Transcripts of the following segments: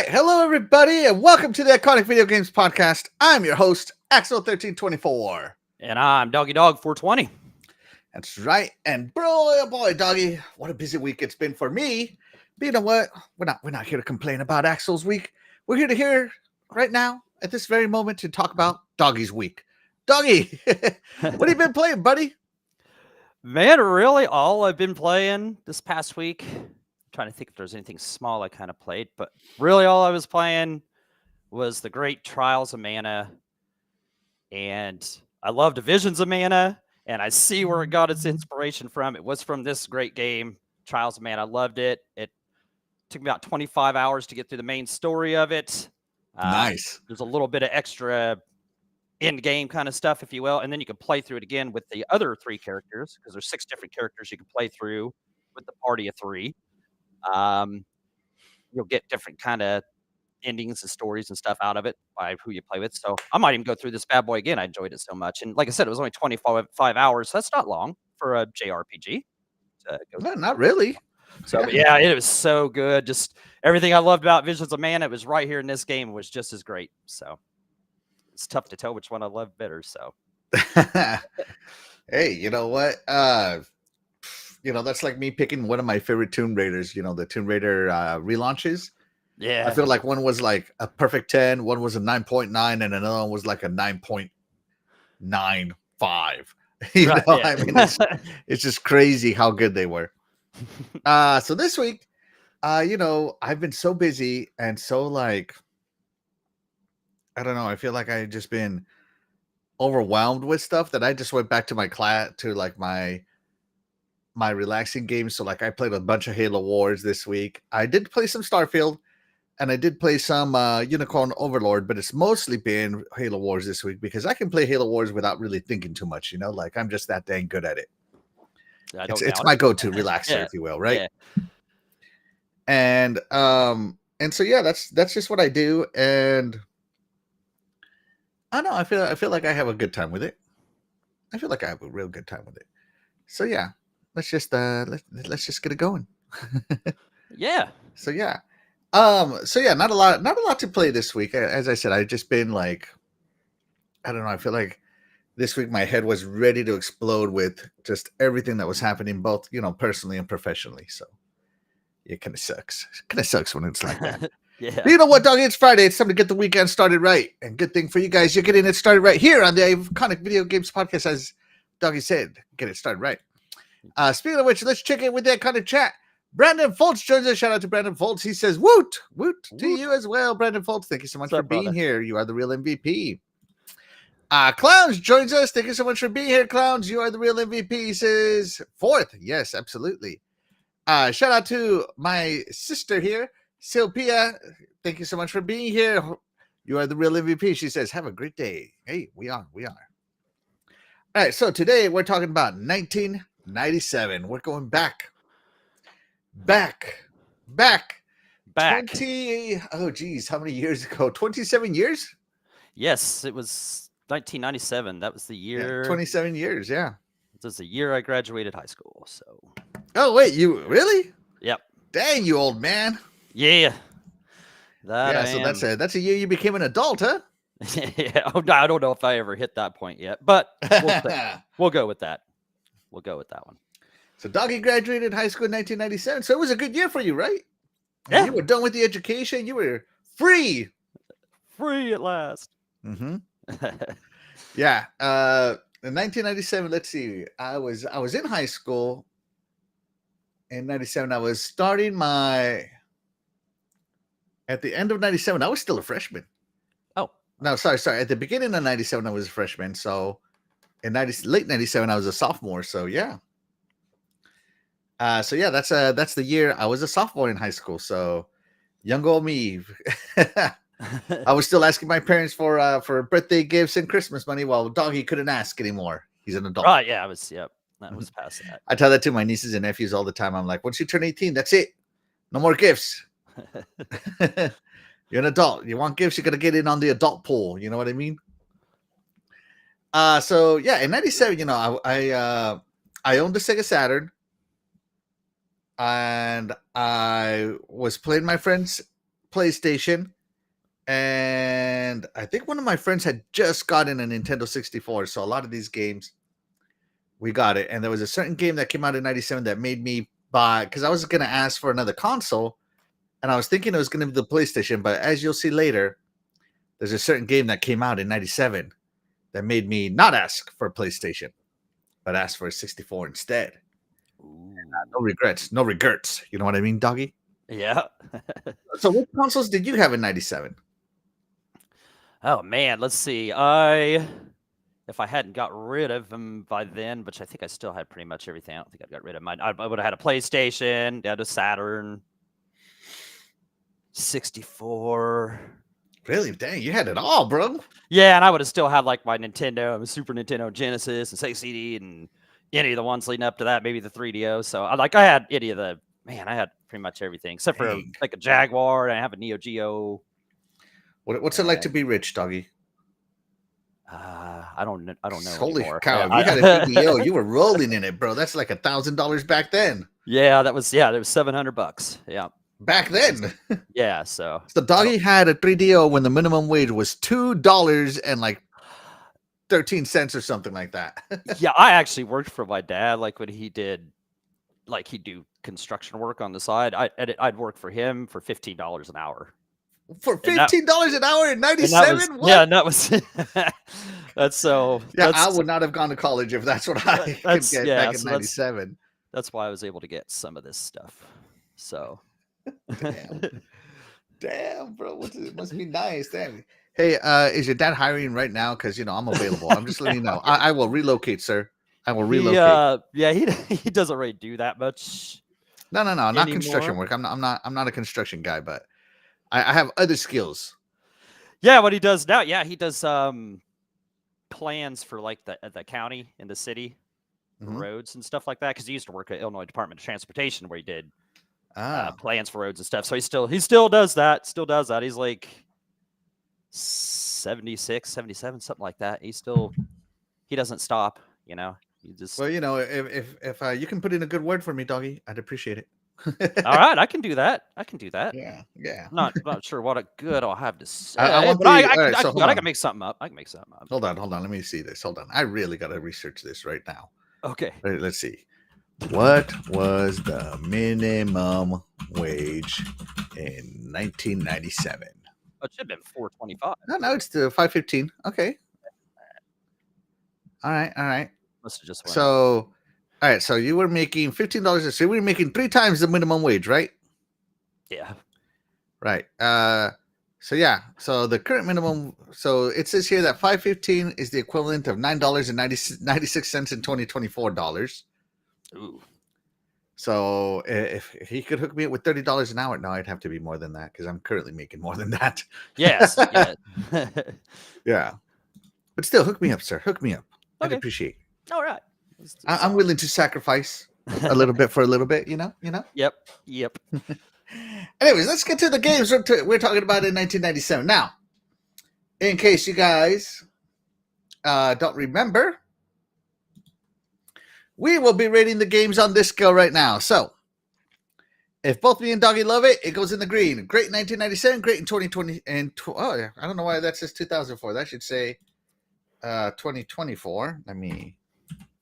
right, hello everybody, and welcome to the Iconic Video Games Podcast. I'm your host, Axel1324. And I'm Doggy Dog 420. That's right, and boy, Doggy, what a busy week it's been for me. But you know what? We're not here to complain about Axel's week. We're here to hear right now, at this very moment, to talk about Doggy's week. Doggy, what have you been playing, buddy? Man, really, all I've been playing this past week. I'm trying to think if there's anything small I kind of played, but really all I was playing was the great Trials of Mana. And I love Divisions of Mana, and I see where it got its inspiration from. It was from this great game, Trials of Mana. I loved it. It took me about 25 hours to get through the main story of it. Nice. There's a little bit of extra in-game kind of stuff, if you will, and then you can play through it again with the other three characters, because there's 6 different characters you can play through with the party of 3. You'll get different kind of endings and stories and stuff out of it by who you play with. So I might even go through this bad boy again. I enjoyed it so much. And like I said, it was only 25 hours. So that's not long for a JRPG. No, not really. So yeah, it was so good. Just everything I loved about Visions of Mana, it was right here in this game. It was just as great. So it's tough to tell which one I love better. So hey, you know what? That's like me picking one of my favorite Tomb Raiders, the Tomb Raider relaunches. Yeah. I feel like one was like a perfect 10, one was a 9.9, and another one was like a 9.95. Right, yeah. I mean, it's just crazy how good they were. So this week, I've been so busy and so like, I don't know, I feel like I've just been overwhelmed with stuff that I just went back to my class to like my relaxing games. So like I played a bunch of Halo Wars this week. I did play some Starfield. And I did play some Unicorn Overlord, but it's mostly been Halo Wars this week because I can play Halo Wars without really thinking too much, like I'm just that dang good at it. It's my go-to relaxer, if you will, right? Yeah. And so yeah, that's just what I do, and I don't know, I feel like I have a good time with it. I feel like I have a real good time with it. So yeah, let's just get it going. Yeah. So yeah. Not a lot to play this week. As I said, I've just been like, I don't know. I feel like this week my head was ready to explode with just everything that was happening, both, personally and professionally. So it kind of sucks. It kind of sucks when it's like that. Yeah. But you know what, Doggy? It's Friday. It's time to get the weekend started right. And good thing for you guys, you're getting it started right here on the Iconic Video Games Podcast, as Doggy said, get it started right. Speaking of which, let's check in with that kind of chat. Brandon Foltz joins us. Shout out to Brandon Foltz. He says, woot to you as well, Brandon Foltz. Thank you so much for being here. You are the real MVP. Clowns joins us. Thank you so much for being here, Clowns. You are the real MVP. He says, 4th. Yes, absolutely. Shout out to my sister here, Sylpia. Thank you so much for being here. You are the real MVP. She says, have a great day. Hey, we are. All right, so today we're talking about 1997. We're going back 20, oh geez, how many years ago? 27 years? Yes, it was 1997. That was the year. 27 years, yeah. This is the year I graduated high school. So. Oh wait, you really? Yep. Dang, you old man. Yeah. So that's a year you became an adult, huh? Yeah. I don't know if I ever hit that point yet, but we'll go with that. We'll go with that one. So Doggy graduated high school in 1997. So it was a good year for you, right? Yeah. You were done with the education. You were free. Free at last. Mm-hmm. Yeah. In 1997, let's see. I was in high school. In 97, I was starting at the end of 97, I was still a freshman. Oh. No, sorry. At the beginning of 97, I was a freshman. So in late 97, I was a sophomore. So yeah. That's the year I was a sophomore in high school. So young old me. I was still asking my parents for birthday gifts and Christmas money while Doggy couldn't ask anymore. He's an adult. Right, yeah, that was past that. I tell that to my nieces and nephews all the time. I'm like, once you turn 18, that's it. No more gifts. You're an adult. You want gifts, you gotta get in on the adult pool. You know what I mean? So yeah, in 97, I owned a Sega Saturn. And I was playing my friend's PlayStation, and I think one of my friends had just gotten a Nintendo 64. So a lot of these games, we got it. And there was a certain game that came out in 97 that made me buy, because I was going to ask for another console, and I was thinking it was going to be the PlayStation. But as you'll see later, there's a certain game that came out in 97 that made me not ask for a PlayStation, but ask for a 64 instead. No regrets. No regrets. You know what I mean, doggy? Yeah. So what consoles did you have in 97? Oh man, let's see. If I hadn't got rid of them by then, which I think I still had pretty much everything. I don't think I got rid of mine. I would have had a PlayStation, had a Saturn, 64. Really? Dang, you had it all, bro. Yeah, and I would have still had like my Nintendo, my Super Nintendo Genesis, and Sega CD, and any of the ones leading up to that, maybe the 3DO. So I had any of the, man, I had pretty much everything except for like a Jaguar, and I have a Neo Geo. What's it like to be rich, doggy? I don't know. Holy anymore. cow! Yeah, you had a 3DO. You were rolling in it, bro. That's like $1,000 back then. Yeah, that was $700. Yeah, back then. Yeah, so the doggy had a 3DO when the minimum wage was $2 and like 13 cents or something like that. Yeah, I actually worked for my dad. Like when he did, like he'd do construction work on the side. I'd work for him for $15 an hour. For $15 an hour in 97? Yeah, and that was that's so. Yeah, I would not have gone to college if that's what I could get back in 97. That's why I was able to get some of this stuff. So, damn, bro, it must be nice. Damn. Hey, is your dad hiring right now? Because I'm available. I'm just letting you know. I will relocate, sir. I will relocate. Yeah, he doesn't really do that much. No, not construction work. I'm not a construction guy, but I have other skills. Yeah, what he does now, he does plans for like the county and the city, roads and stuff like that. Because he used to work at Illinois Department of Transportation, where he did plans for roads and stuff. So he still does that. He's like 76, 77, something like that. He doesn't stop. He just. Well, if you can put in a good word for me, doggy, I'd appreciate it. All right, I can do that. Yeah. Not sure what a good I'll have to say. I can make something up. Hold on. Let me see this. Hold on. I really got to research this right now. Okay. Right, let's see. What was the minimum wage in 1997? It should have been $4.25. No, it's the $5.15. Okay. All right. Must have just went. All right, so you were making $15. So we were making 3 times the minimum wage, right? Yeah. Right. So the current minimum. So it says here that $5.15 is the equivalent of $9.96 in 2024 dollars. Ooh. So if he could hook me up with $30 an hour, no, I'd have to be more than that because I'm currently making more than that. Yes. Yeah. But still, hook me up, sir. Hook me up. Okay. I'd appreciate it. All right. I'm willing to sacrifice a little bit for a little bit, Yep. Anyways, let's get to the games we're talking about in 1997. Now, in case you guys don't remember, we will be rating the games on this scale right now. So, if both me and Doggy love it, it goes in the green. Great in 1997, great in 2020. I don't know why that says 2004. That should say 2024. Let me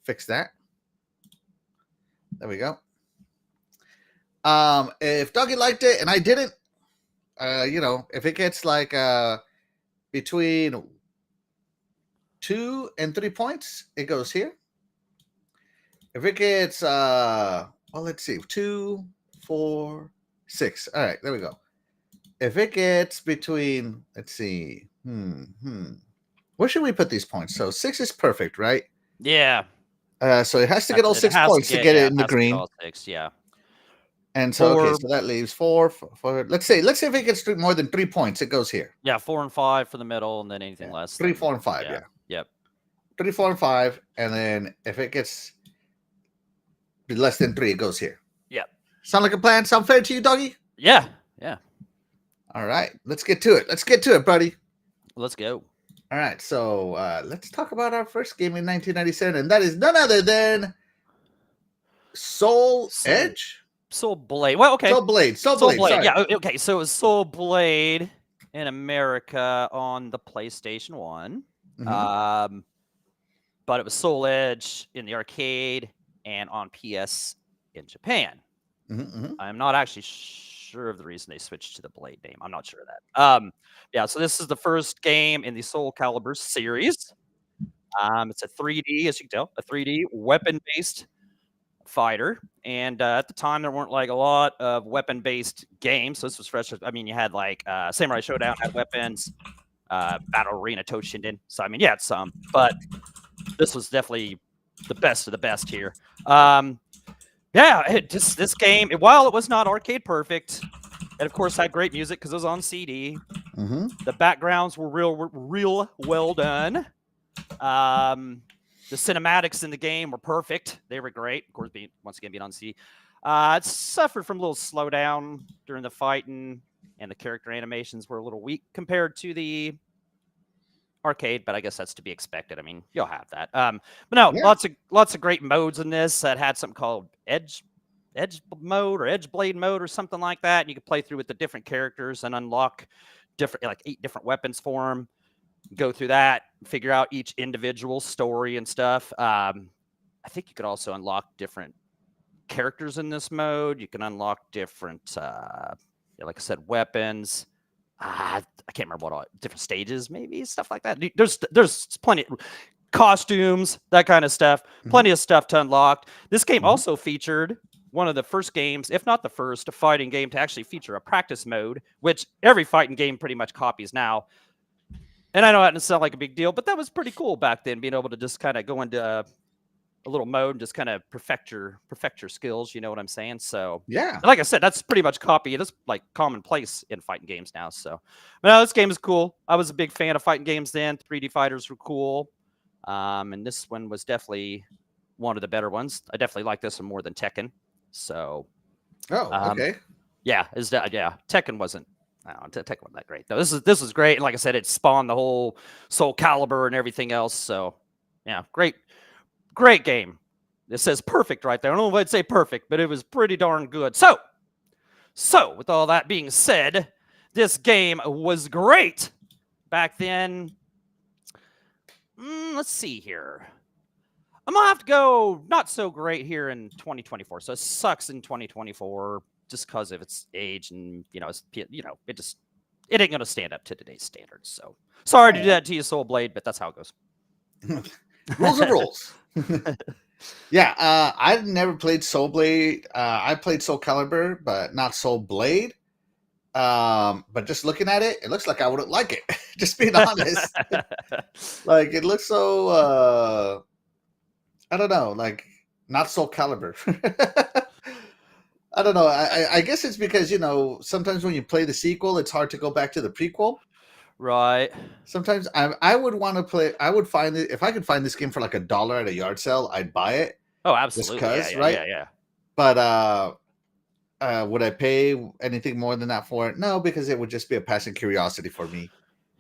fix that. There we go. If Doggy liked it and I didn't, if it gets like between 2 and 3 points, it goes here. If it gets let's see, 2, 4, 6. All right, there we go. If it gets between, let's see, where should we put these points? So 6 is perfect, right? Yeah. So it has to get all 6 points to get it in the green. All 6, yeah. And so so that leaves 4. Let's say if it gets more than 3 points, it goes here. Yeah, 4 and 5 for the middle, and then anything less. 3, 4, and 5. Yeah. Yep. 3, 4, and 5, and then if it gets less than 3, it goes here. Yep. Sound like a plan? Sound fair to you, doggy? Yeah. All right, let's get to it, buddy. Let's go. All right, so let's talk about our first game in 1997, and that is none other than Soul Edge. Soul Blade. Well, okay. Soul Blade. Sorry. Yeah. Okay. So it was Soul Blade in America on the PlayStation 1. But it was Soul Edge in the arcade and on PS in Japan. I'm not actually sure of the reason they switched to the Blade name. I'm not sure of that. Yeah, so this is the first game in the Soul Calibur series. It's a 3D, as you can tell, a 3D weapon-based fighter. And at the time, there weren't like a lot of weapon-based games, so this was fresh. I mean, you had like Samurai Showdown had weapons, Battle Arena Toshinden. So I mean, yeah, some, but this was definitely the best of the best here. Yeah, this game, while it was not arcade perfect, it of course had great music because it was on CD. The backgrounds were real well done. The cinematics in the game were perfect. They were great. Of course, once again being on CD. It suffered from a little slowdown during the fighting, and the character animations were a little weak compared to the arcade, but I guess that's to be expected. I mean, you'll have that. But no, lots of great modes in this. That had something called Edge mode or Edge Blade mode or something like that. And you could play through with the different characters and unlock different, like 8 different weapons for them. Go through that, figure out each individual story and stuff. I think you could also unlock different characters in this mode. You can unlock different, like I said, weapons. I can't remember what all different stages, maybe stuff like that. There's plenty of costumes, that kind of stuff. Plenty of stuff to unlock. This game also featured one of the first games, if not the first, a fighting game to actually feature a practice mode, which every fighting game pretty much copies now. And I know that doesn't sound like a big deal, but that was pretty cool back then, being able to just kind of go into a little mode and just kind of perfect your skills. You know what I'm saying? So yeah, like I said, that's pretty much copy. It is like commonplace in fighting games now. So, but no, this game is cool. I was a big fan of fighting games then. 3D fighters were cool, and this one was definitely one of the better ones. I definitely like this one more than Tekken. So, okay, yeah, Tekken wasn't. Tekken wasn't that great though. This is great. And like I said, it spawned the whole Soul Calibur and everything else. So, yeah, great game. It says perfect right there. I don't know if I'd say perfect, but it was pretty darn good. So with all that being said, this game was great back then. Let's see here. I'm gonna have to go not so great here in 2024. So it sucks in 2024 just because of its age, and it ain't gonna stand up to today's standards. So sorry to do that to you, Soul Blade, but that's how it goes. Rules are rules. Yeah, I've never played Soul Blade. I played Soul Calibur, but not Soul Blade. But just looking at it, it looks like I wouldn't like it. Just being honest. Like, it looks so I don't know, like not Soul Calibur. I don't know. I guess it's because, sometimes when you play the sequel, it's hard to go back to the prequel. Right. Sometimes I would want to play. I would find it if I could find this game for like $1 at a yard sale, I'd buy it. Oh, absolutely. Just 'cause, yeah, right? Yeah. But would I pay anything more than that for it? No, because it would just be a passing curiosity for me.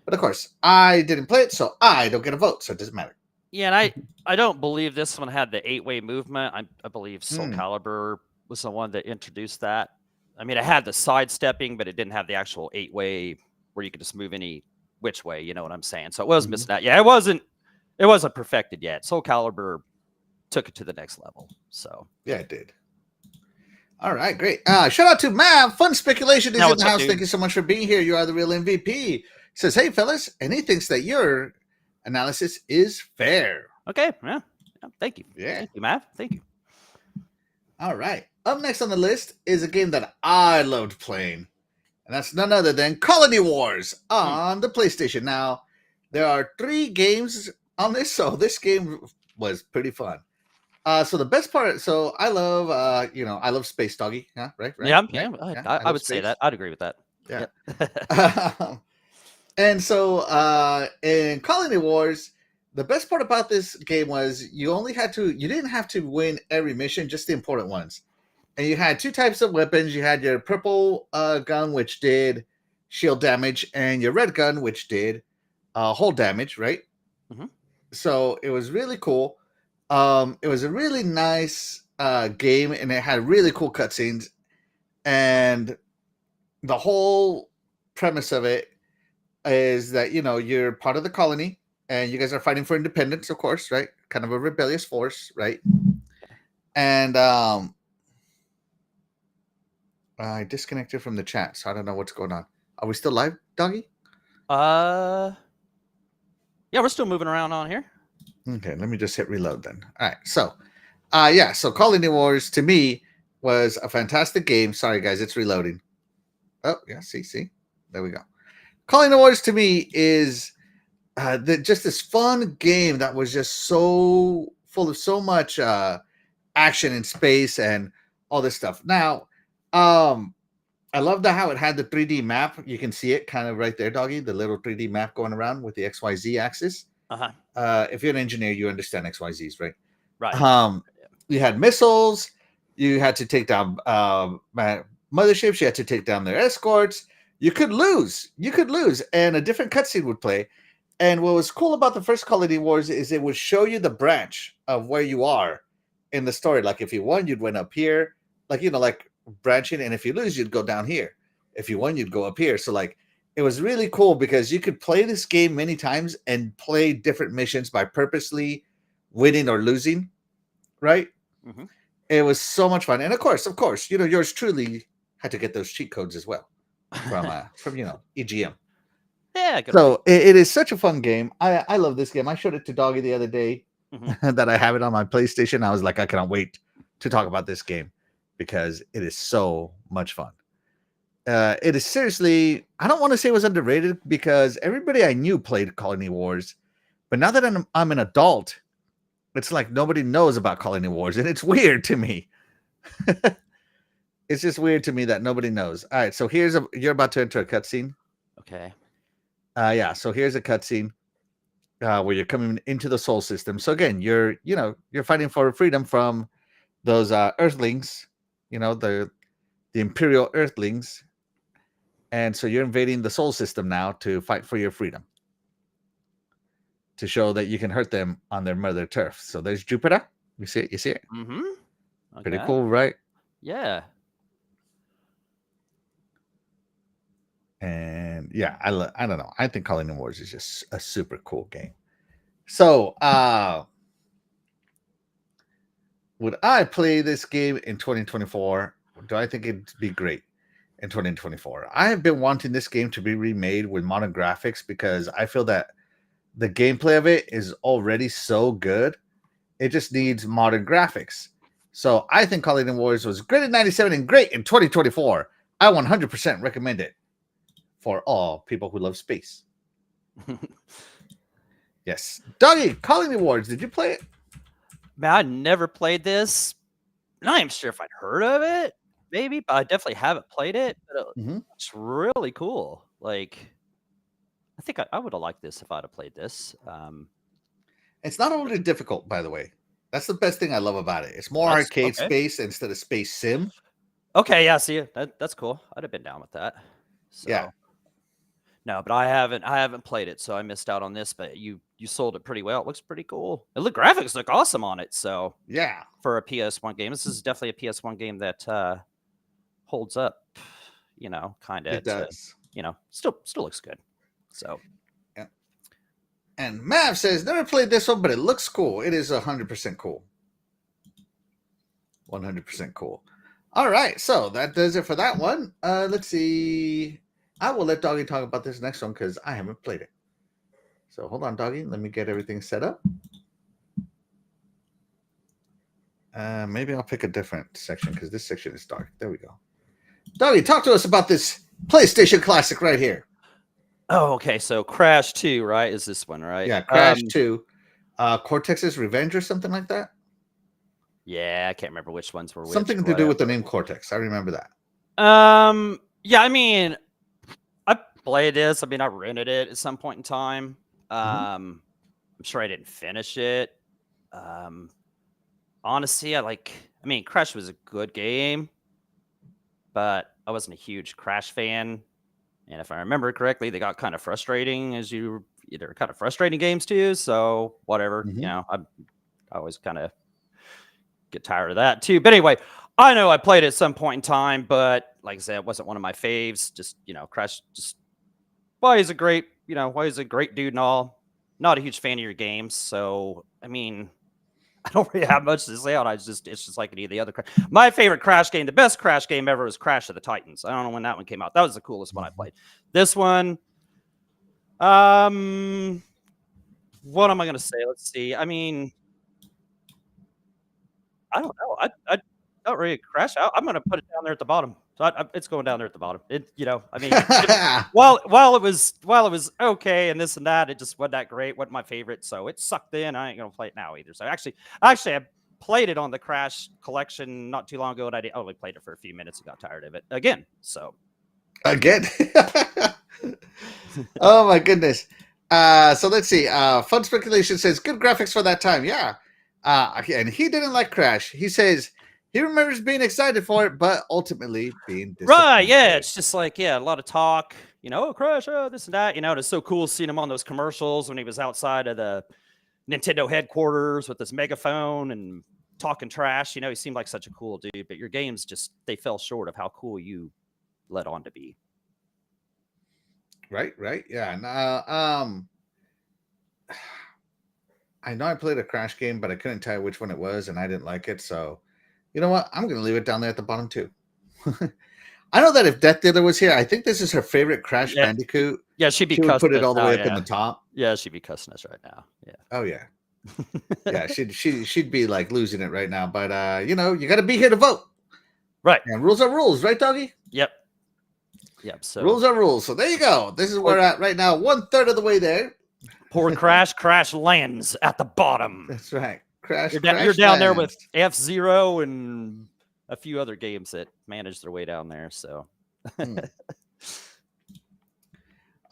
But of course, I didn't play it, so I don't get a vote, so it doesn't matter. Yeah, and I don't believe this one had the 8-way movement. I believe Soul Calibur was the one that introduced that. I mean, it had the sidestepping, but it didn't have the actual 8-way where you could just move any which way. You know what I'm saying? So it was missing that. Yeah, it wasn't perfected yet. Soul Calibur took it to the next level. So yeah, it did. All right, great. Shout out to Mav. Fun Speculation is in the house. Thank you so much for being here. You are the real MVP. He says, hey, fellas, and he thinks that your analysis is fair. Okay. Yeah. Thank you. Yeah. Thank you, Mav. Thank you. All right. Up next on the list is a game that I loved playing, and that's none other than Colony Wars on the PlayStation. Now, there are 3 games on this, so this game was pretty fun. So the best part, so I love, I love Space Doggy. Yeah, right? Yeah. I would space. say that. I'd agree with that. Yeah. And so in Colony Wars, the best part about this game was you didn't have to win every mission, just the important ones. And you had 2 types of weapons. You had your purple gun, which did shield damage, and your red gun, which did hull damage, right? So it was really cool. It was a really nice game, and it had really cool cutscenes. And the whole premise of it is that you're part of the colony and you guys are fighting for independence, of course, right? Kind of a rebellious force, right? And I disconnected from the chat, so I don't know what's going on. Are we still live, Doggy? Yeah, we're still moving around on here. Okay, let me just hit reload then. All right, so so Colony Wars to me was a fantastic game. Sorry guys, it's reloading. Oh yeah, see, there we go. Colony Wars to me is just this fun game that was just so full of so much action in space and all this stuff. Now, I love how it had the 3D map. You can see it kind of right there, Doggy, the little 3D map going around with the XYZ axis. If you're an engineer, you understand XYZs, right? Right. You had missiles. You had to take down motherships. You had to take down their escorts. You could lose, and a different cutscene would play. And what was cool about the first Colony Wars is it would show you the branch of where you are in the story. Like if you won, you'd win up here, like branching, and if you lose, you'd go down here. If you won, you'd go up here. So like it was really cool because you could play this game many times and play different missions by purposely winning or losing, right? Mm-hmm. It was so much fun. And of course, yours truly had to get those cheat codes as well from EGM. Yeah. Good So it is such a fun game. I love this game. I showed it to Doggy the other day that I have it on my PlayStation. I was like, I cannot wait to talk about this game because it is so much fun. It is seriously, I don't want to say it was underrated because everybody I knew played Colony Wars. But now that I'm an adult, it's like nobody knows about Colony Wars. And it's weird to me. It's just weird to me that nobody knows. All right. So you're about to enter a cutscene. Okay. So here's a cutscene where you're coming into the Sol system. So again, you're fighting for freedom from those Earthlings, the Imperial Earthlings, and so you're invading the Sol system now to fight for your freedom, to show that you can hurt them on their mother turf. So there's Jupiter. You see it? Mm-hmm. Okay. Pretty cool, right? Yeah. And yeah, I don't know. I think Colony Wars is just a super cool game. So, would I play this game in 2024? Do I think it'd be great in 2024? I have been wanting this game to be remade with modern graphics because I feel that the gameplay of it is already so good. It just needs modern graphics. So I think Colony Wars was great in 97 and great in 2024. I 100% recommend it for all people who love space. Yes. Doggy, Colony Wars, did you play it? Man, I never played this. Not even sure if I'd heard of it, maybe, but I definitely haven't played it. But it's really cool. Like, I think I would have liked this if I'd have played this. It's not overly difficult, by the way. That's the best thing I love about it. It's more arcade space instead of space sim. Okay, yeah, see, that's cool. I'd have been down with that. So. Yeah. No, but I haven't played it, so I missed out on this. But you sold it pretty well. It looks pretty cool. Graphics look awesome on it. So yeah, for a PS1 game, this is definitely a PS1 game that holds up. Kind of. It does. Still looks good. So. Yeah. And Mav says never played this one, but it looks cool. It is 100% cool. 100% cool. All right, so that does it for that one. Let's see. I will let Doggy talk about this next one because I haven't played it. So hold on, Doggy. Let me get everything set up. Maybe I'll pick a different section because this section is dark. There we go. Doggy, talk to us about this PlayStation Classic right here. Oh, okay. So Crash 2, right? Is this one, right? Yeah, Crash 2. Cortex's Revenge or something like that? Yeah, I can't remember which ones were which. Something to do with the name Cortex. I remember that. Yeah, I mean, I played this. I mean, I rented it at some point in time. I'm sure I didn't finish it. Honestly, Crash was a good game, but I wasn't a huge Crash fan. And if I remember correctly, they got kind of frustrating they're kind of frustrating games too. So whatever, I always kind of get tired of that too. But anyway, I know I played it at some point in time, but like I said, it wasn't one of my faves. Just Crash. Just why he's a great dude and all. Not a huge fan of your games, so I mean, I don't really have much to say on it. It's just like any of the other. My favorite Crash game, the best Crash game ever, was Crash of the Titans. I don't know when that one came out. That was the coolest one I played. This one, what am I gonna say? Let's see. I mean, I don't know. I don't really Crash out. I'm gonna put it down there at the bottom. So it's going down there at the bottom. I mean, while it was okay and this and that, it just wasn't that great. Wasn't my favorite, so it sucked in. I ain't gonna play it now either. So actually, I played it on the Crash collection not too long ago, and I only played it for a few minutes and got tired of it again. So again. Oh my goodness. So let's see. Fun Speculation says good graphics for that time. Yeah. And he didn't like Crash. He says he remembers being excited for it, but ultimately being disappointed. Right, yeah. It's just like, a lot of talk, Crash, this and that. It's so cool seeing him on those commercials when he was outside of the Nintendo headquarters with his megaphone and talking trash. He seemed like such a cool dude, but your games they fell short of how cool you led on to be. Right, yeah. I know I played a Crash game, but I couldn't tell you which one it was, and I didn't like it. So, you know what? I'm going to leave it down there at the bottom too. I know that if Death Dealer was here, I think this is her favorite Crash Bandicoot. Yeah, she'd be she would put it all the way up in the top. Yeah, she'd be cussing us right now. Yeah. Oh yeah. Yeah, she'd be like losing it right now. But you got to be here to vote. Right. And rules are rules, right, doggy? Yep. So rules are rules. So there you go. This is where we're at right now. 1/3 of the way there. Poor Crash lands at the bottom. That's right. Crash. You're down there with F-Zero and a few other games that managed their way down there. So.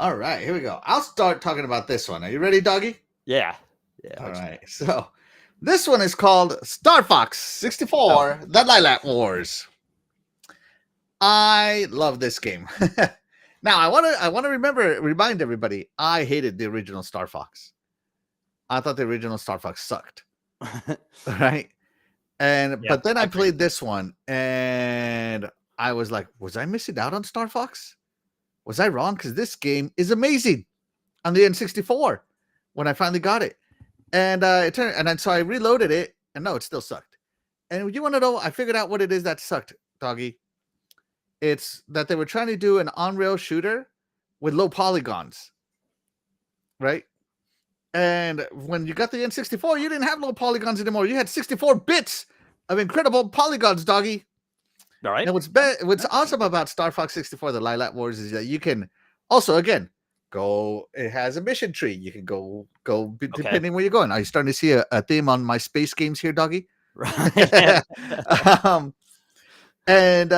All right, here we go. I'll start talking about this one. Are you ready, doggy? Yeah. All right. So this one is called Star Fox 64: The Lilac Wars. I love this game. Now I want to remind everybody, I hated the original Star Fox. I thought the original Star Fox sucked. Right? But then I played this one and I was like, was I missing out on Star Fox? Was I wrong? Because this game is amazing on the N64 when I finally got it. And so I reloaded it, and no, it still sucked. And you want to know, I figured out what it is that sucked, doggy. It's that they were trying to do an on-rail shooter with low polygons, right? And when you got the N64, you didn't have low polygons anymore. You had 64 bits of incredible polygons, doggy. All right. And what's awesome about Star Fox 64: The Lilac Wars is that you can also, again, go. It has a mission tree. You can go depending where you're going. Are you starting to see a theme on my space games here, doggy? Right. And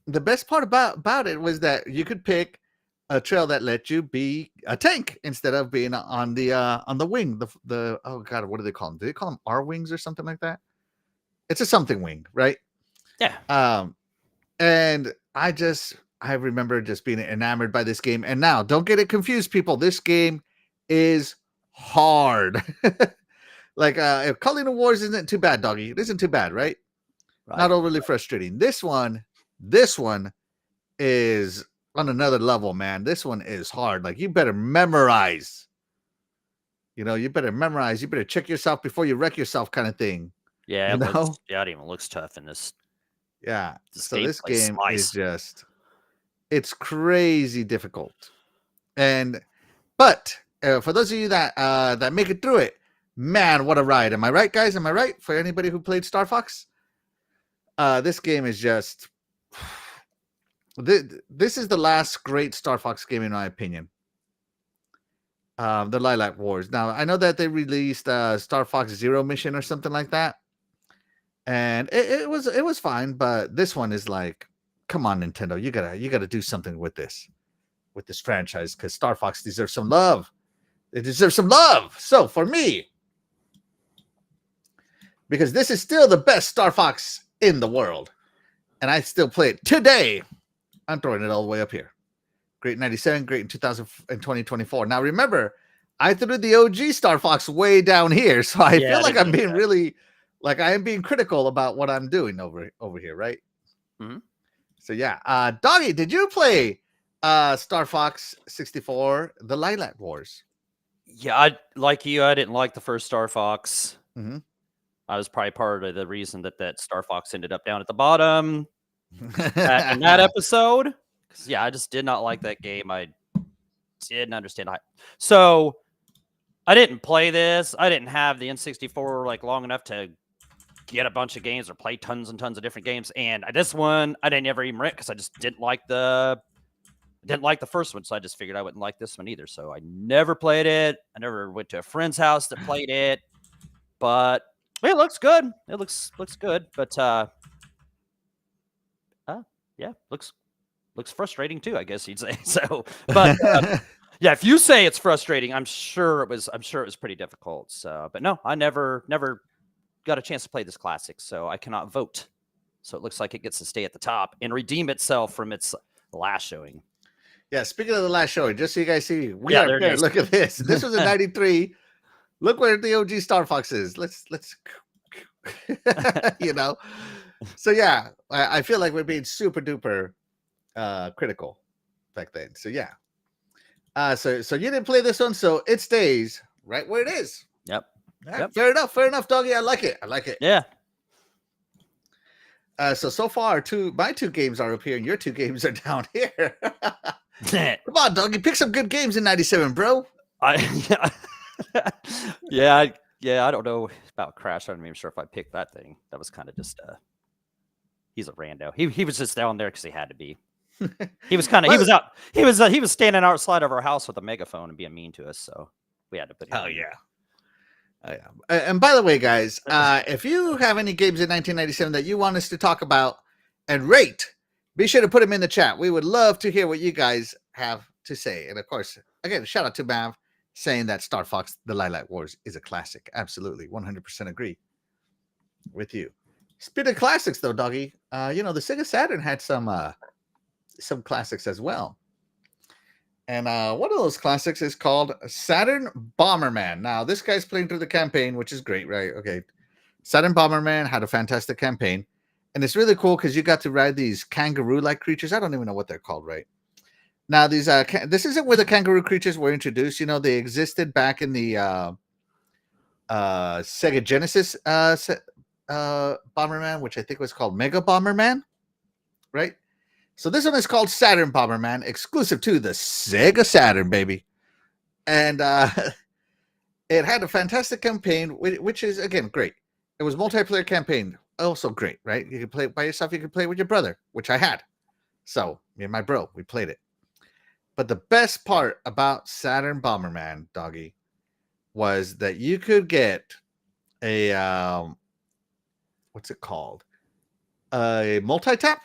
the best part about it was that you could pick a trail that let you be a tank instead of being on the wing. The oh god, what do they call them? Do they call them R wings or something like that? It's a something wing, right? Yeah. And I remember just being enamored by this game. And now, don't get it confused, people. This game is hard. Like, Calling the Wars isn't too bad, doggy. It isn't too bad, right? Not overly frustrating. This one is on another level, man. This one is hard. Like, you better memorize. You better memorize. You better check yourself before you wreck yourself, kind of thing. Yeah, it even looks tough in this. Yeah. So this game is it's crazy difficult. But for those of you that make it through it, man, what a ride. Am I right, guys? Am I right? For anybody who played Star Fox? This game is just this is the last great Star Fox game in my opinion. The Lilac Wars. Now, I know that they released Star Fox Zero Mission or something like that. And it was fine, but this one is like, come on, Nintendo, you gotta do something with this franchise, because Star Fox deserves some love. They deserve some love. So for me, because this is still the best Star Fox in the world, and I still play it today, I'm throwing it all the way up here. Great in 97, great in 2024. Now remember, I threw the OG Star Fox way down here, so I feel like I'm being really Like I am being critical about what I'm doing over here, right? Mhm. So yeah, Doggy, did you play Star Fox 64, The Lilac Wars? Yeah, like you, I didn't like the first Star Fox. Mm-hmm. I was probably part of the reason that Star Fox ended up down at the bottom in that episode. 'Cause, yeah, I just did not like that game. I didn't understand how. So I didn't play this. I didn't have the N64 like long enough to get a bunch of games or play tons and tons of different games. And this one, I didn't ever even rent because I just didn't like the first one. So I just figured I wouldn't like this one either. So I never played it. I never went to a friend's house that played it. But it looks good. It looks good. But yeah, looks frustrating too, I guess you'd say. So, but yeah, if you say it's frustrating, I'm sure it was pretty difficult. So, but no, I never got a chance to play this classic, so I cannot vote. So it looks like it gets to stay at the top and redeem itself from its last showing. Yeah, speaking of the last showing, just so you guys see, we Yeah, are there it there. is. Look at this. This was in '93. Look where the OG Star Fox is. Let's you know. So yeah, I feel like we're being super duper critical back then. So yeah. So you didn't play this one, so it stays right where it is. Yep. Yeah, Yep. fair enough, Doggy. I like it. Yeah. So far, my two games are up here, and your two games are down here. Come on, Doggy, pick some good games in '97, bro. Yeah, I don't know about Crash. I'm not even sure if I picked that thing. That was kind of just he's a rando. He was just down there because he had to be. He was kind of he was out. He was standing outside of our house with a megaphone and being mean to us. So we had to put him. Oh yeah. And by the way, guys, if you have any games in 1997 that you want us to talk about and rate, be sure to put them in the chat. We would love to hear what you guys have to say. And of course, again, shout out to Mav saying that Star Fox: The Lilac Wars is a classic. Absolutely, 100% agree with you. Speaking of classics, though, Doggy, the Sega Saturn had some classics as well. And one of those classics is called Saturn Bomberman. Now, this guy's playing through the campaign, which is great, right? Okay. Saturn Bomberman had a fantastic campaign. And it's really cool because you got to ride these kangaroo-like creatures. I don't even know what they're called, right? Now, these this isn't where the kangaroo creatures were introduced. They existed back in the Sega Genesis Bomberman, which I think was called Mega Bomberman, right? So this one is called Saturn Bomberman, exclusive to the Sega Saturn, baby. And it had a fantastic campaign, which is, again, great. It was multiplayer campaign, also great, right? You could play it by yourself. You could play it with your brother, which I had. So me and my bro, we played it. But the best part about Saturn Bomberman, Doggy, was that you could get a, what's it called? A multi-tap?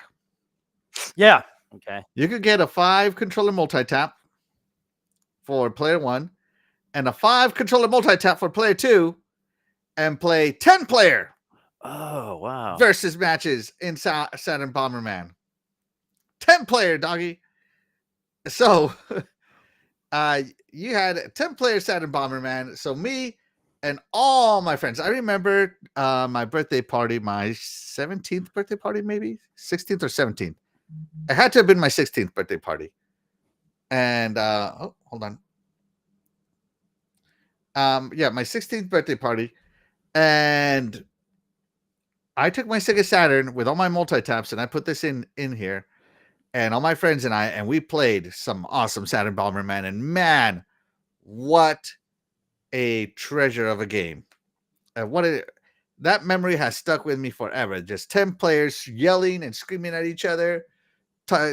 Yeah. Okay. You could get a 5-controller multi-tap for player 1 and a 5-controller multi-tap for player 2 and play 10-player Oh, wow. versus matches in Saturn Bomberman. 10-player, Doggy. So you had 10-player Saturn Bomberman. So me and all my friends. I remember my birthday party, my 17th birthday party, maybe 16th or 17th. It had to have been my 16th birthday party. And hold on. Yeah, my 16th birthday party. And I took my Sega Saturn with all my multi-taps and I put this in here. And all my friends and I, and we played some awesome Saturn Bomberman. And man, what a treasure of a game. That memory has stuck with me forever. Just 10 players yelling and screaming at each other,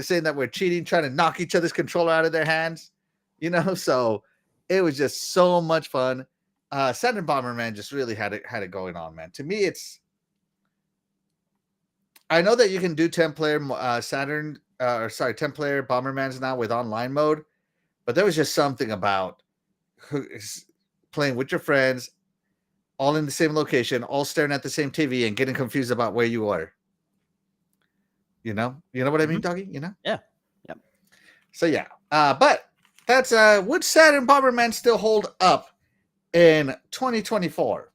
saying that we're cheating, trying to knock each other's controller out of their hands. So it was just so much fun. Saturn Bomberman just really had it going on, man. To me, I know that you can do 10-player 10-player Bombermans now with online mode, but there was just something about playing with your friends, all in the same location, all staring at the same TV and getting confused about where you are. You know what I mean, Doggy? Yeah. Yep. So yeah, but that's would Saturn Bomberman still hold up in 2024?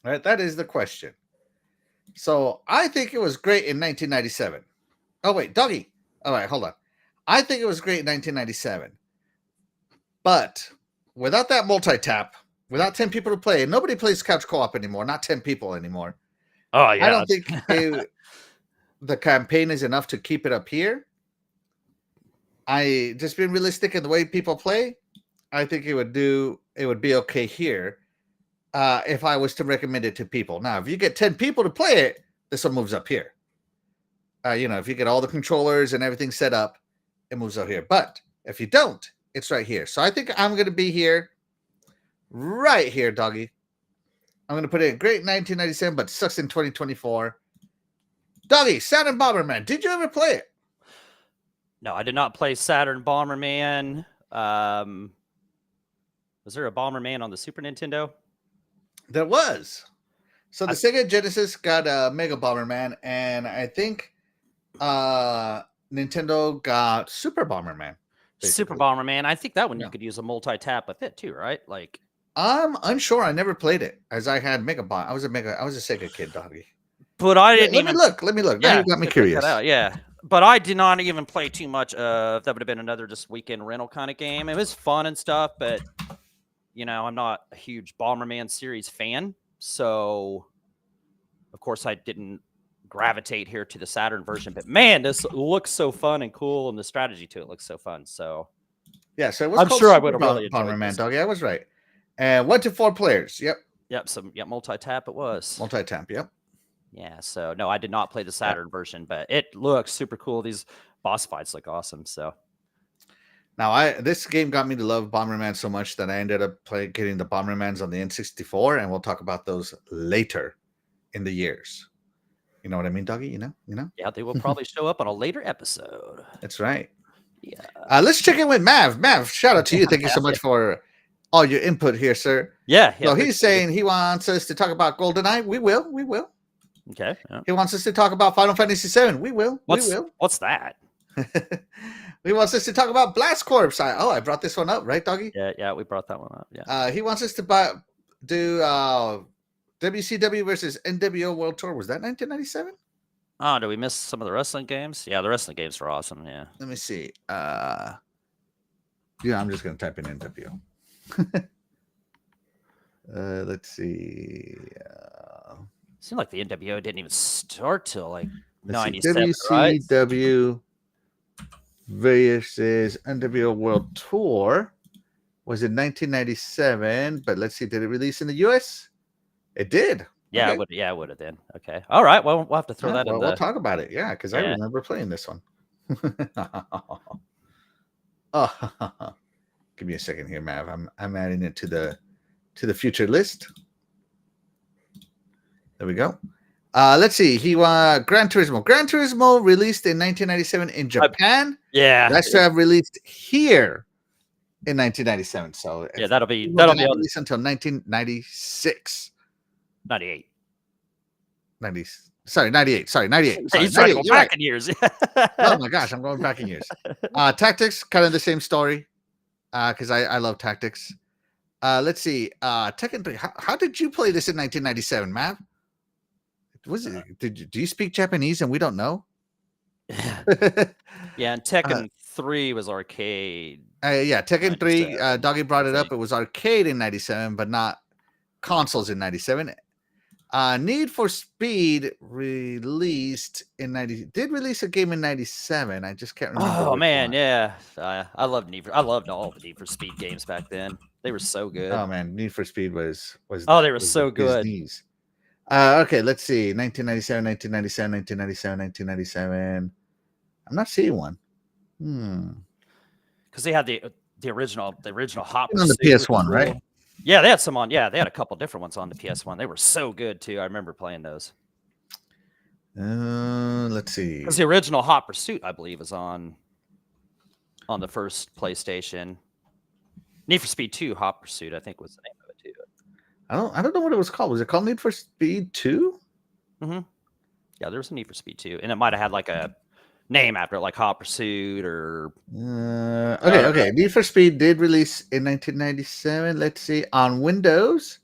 Right, that is the question. So I think it was great in 1997. Oh wait, Dougie. All right, hold on. I think it was great in 1997, but without that multi-tap, without 10 people to play, and nobody plays couch co-op anymore. Not 10 people anymore. Oh I yeah, don't think the campaign is enough to keep it up here. I just being realistic in the way people play. I think it would be okay here. If I was to recommend it to people. Now, if you get 10 people to play it, this one moves up here. If you get all the controllers and everything set up, it moves up here. But if you don't, it's right here. So I think I'm going to be here, right here, doggy. I'm going to put it in great 1997, but sucks in 2024. Doggy, Saturn Bomberman. Did you ever play it? No, I did not play Saturn Bomberman. Was there a Bomberman on the Super Nintendo? There was. So the Sega Genesis got a Mega Bomberman, and I think Nintendo got Super Bomberman. Super Bomberman. I think that one you could use a multi-tap with it too, right? Like, I'm unsure. I never played it, as I had Mega Bomb. I was a Sega kid, doggy. But I didn't Let me look. Now you got me curious. Yeah. But I did not even play too much of that. Would have been another just weekend rental kind of game. It was fun and stuff, but I'm not a huge Bomberman series fan. So of course I didn't gravitate here to the Saturn version. But man, this looks so fun and cool, and the strategy to it looks so fun. So yeah, so it was I'm sure I would have really enjoyed Bomberman, doggy. I was right. And 1 to 4 players. Yep. Multi-tap it was. Multi-tap, yep. Yeah, so no, I did not play the Saturn version, but it looks super cool. These boss fights look awesome. So now this game got me to love Bomberman so much that I ended up getting the Bombermans on the N64, and we'll talk about those later in the years. You know what I mean, doggy? You know? Yeah, they will probably show up on a later episode. That's right. Yeah. Let's check in with Mav. Mav, shout out to you. Thank you so much for all your input here, sir. Yeah. So he's saying he wants us to talk about GoldenEye. We will. Okay. Yeah. He wants us to talk about Final Fantasy VII. We will. What's that? He wants us to talk about Blast Corps. I brought this one up, right, doggy? Yeah, we brought that one up. Yeah. He wants us to do WCW versus NWO World Tour. Was that 1997? Oh, did we miss some of the wrestling games? Yeah, the wrestling games were awesome. Yeah. Let me see. I'm just gonna type in NWO. Let's see. Seemed like the NWO didn't even start till like 97, WCW versus NWO World Tour was in 1997, but let's see, did it release in the US? It did. Yeah, okay. It would have then. Okay. All right. Well, we'll have to throw that in. We'll talk about it. Yeah, because I remember playing this one. Give me a second here, Mav. I'm adding it to the future list. There we go. Let's see. Gran Turismo. Gran Turismo released in 1997 in Japan. That's to have released here in 1997. So that'll be released until 1996. 98. 98. Sorry, 98. Sorry, he's trying to go back in years. Oh my gosh, I'm going back in years. Tactics, kind of the same story. Because I love Tactics. Let's see. Tekken 3. How did you play this in 1997, Mav? Do you speak Japanese and we don't know? Yeah, and Tekken 3 was arcade. Tekken 3. Doggy brought it up. It was arcade in 97, but not consoles in 97. Need for Speed released in 90. Did release a game in 97. I just can't remember. Oh man, yeah. I loved all the Need for Speed games back then. They were so good. Oh man, Need for Speed was they were so good. Okay, let's see. 1997. I'm not seeing one. Because they had the original Hot on the PS1, right? Yeah, they had some on. Yeah, they had a couple different ones on the PS1. They were so good too. I remember playing those. Let's see. Because the original Hot Pursuit, I believe, is on the first PlayStation. Need for Speed 2 Hot Pursuit, I think, was the name of it too. I don't know what it was called. Was it called Need for Speed 2? Mm-hmm. Yeah, there was a Need for Speed 2, and it might have had like a name after it, like Hot Pursuit or. Okay. Need for Speed did release in 1997. Let's see, on Windows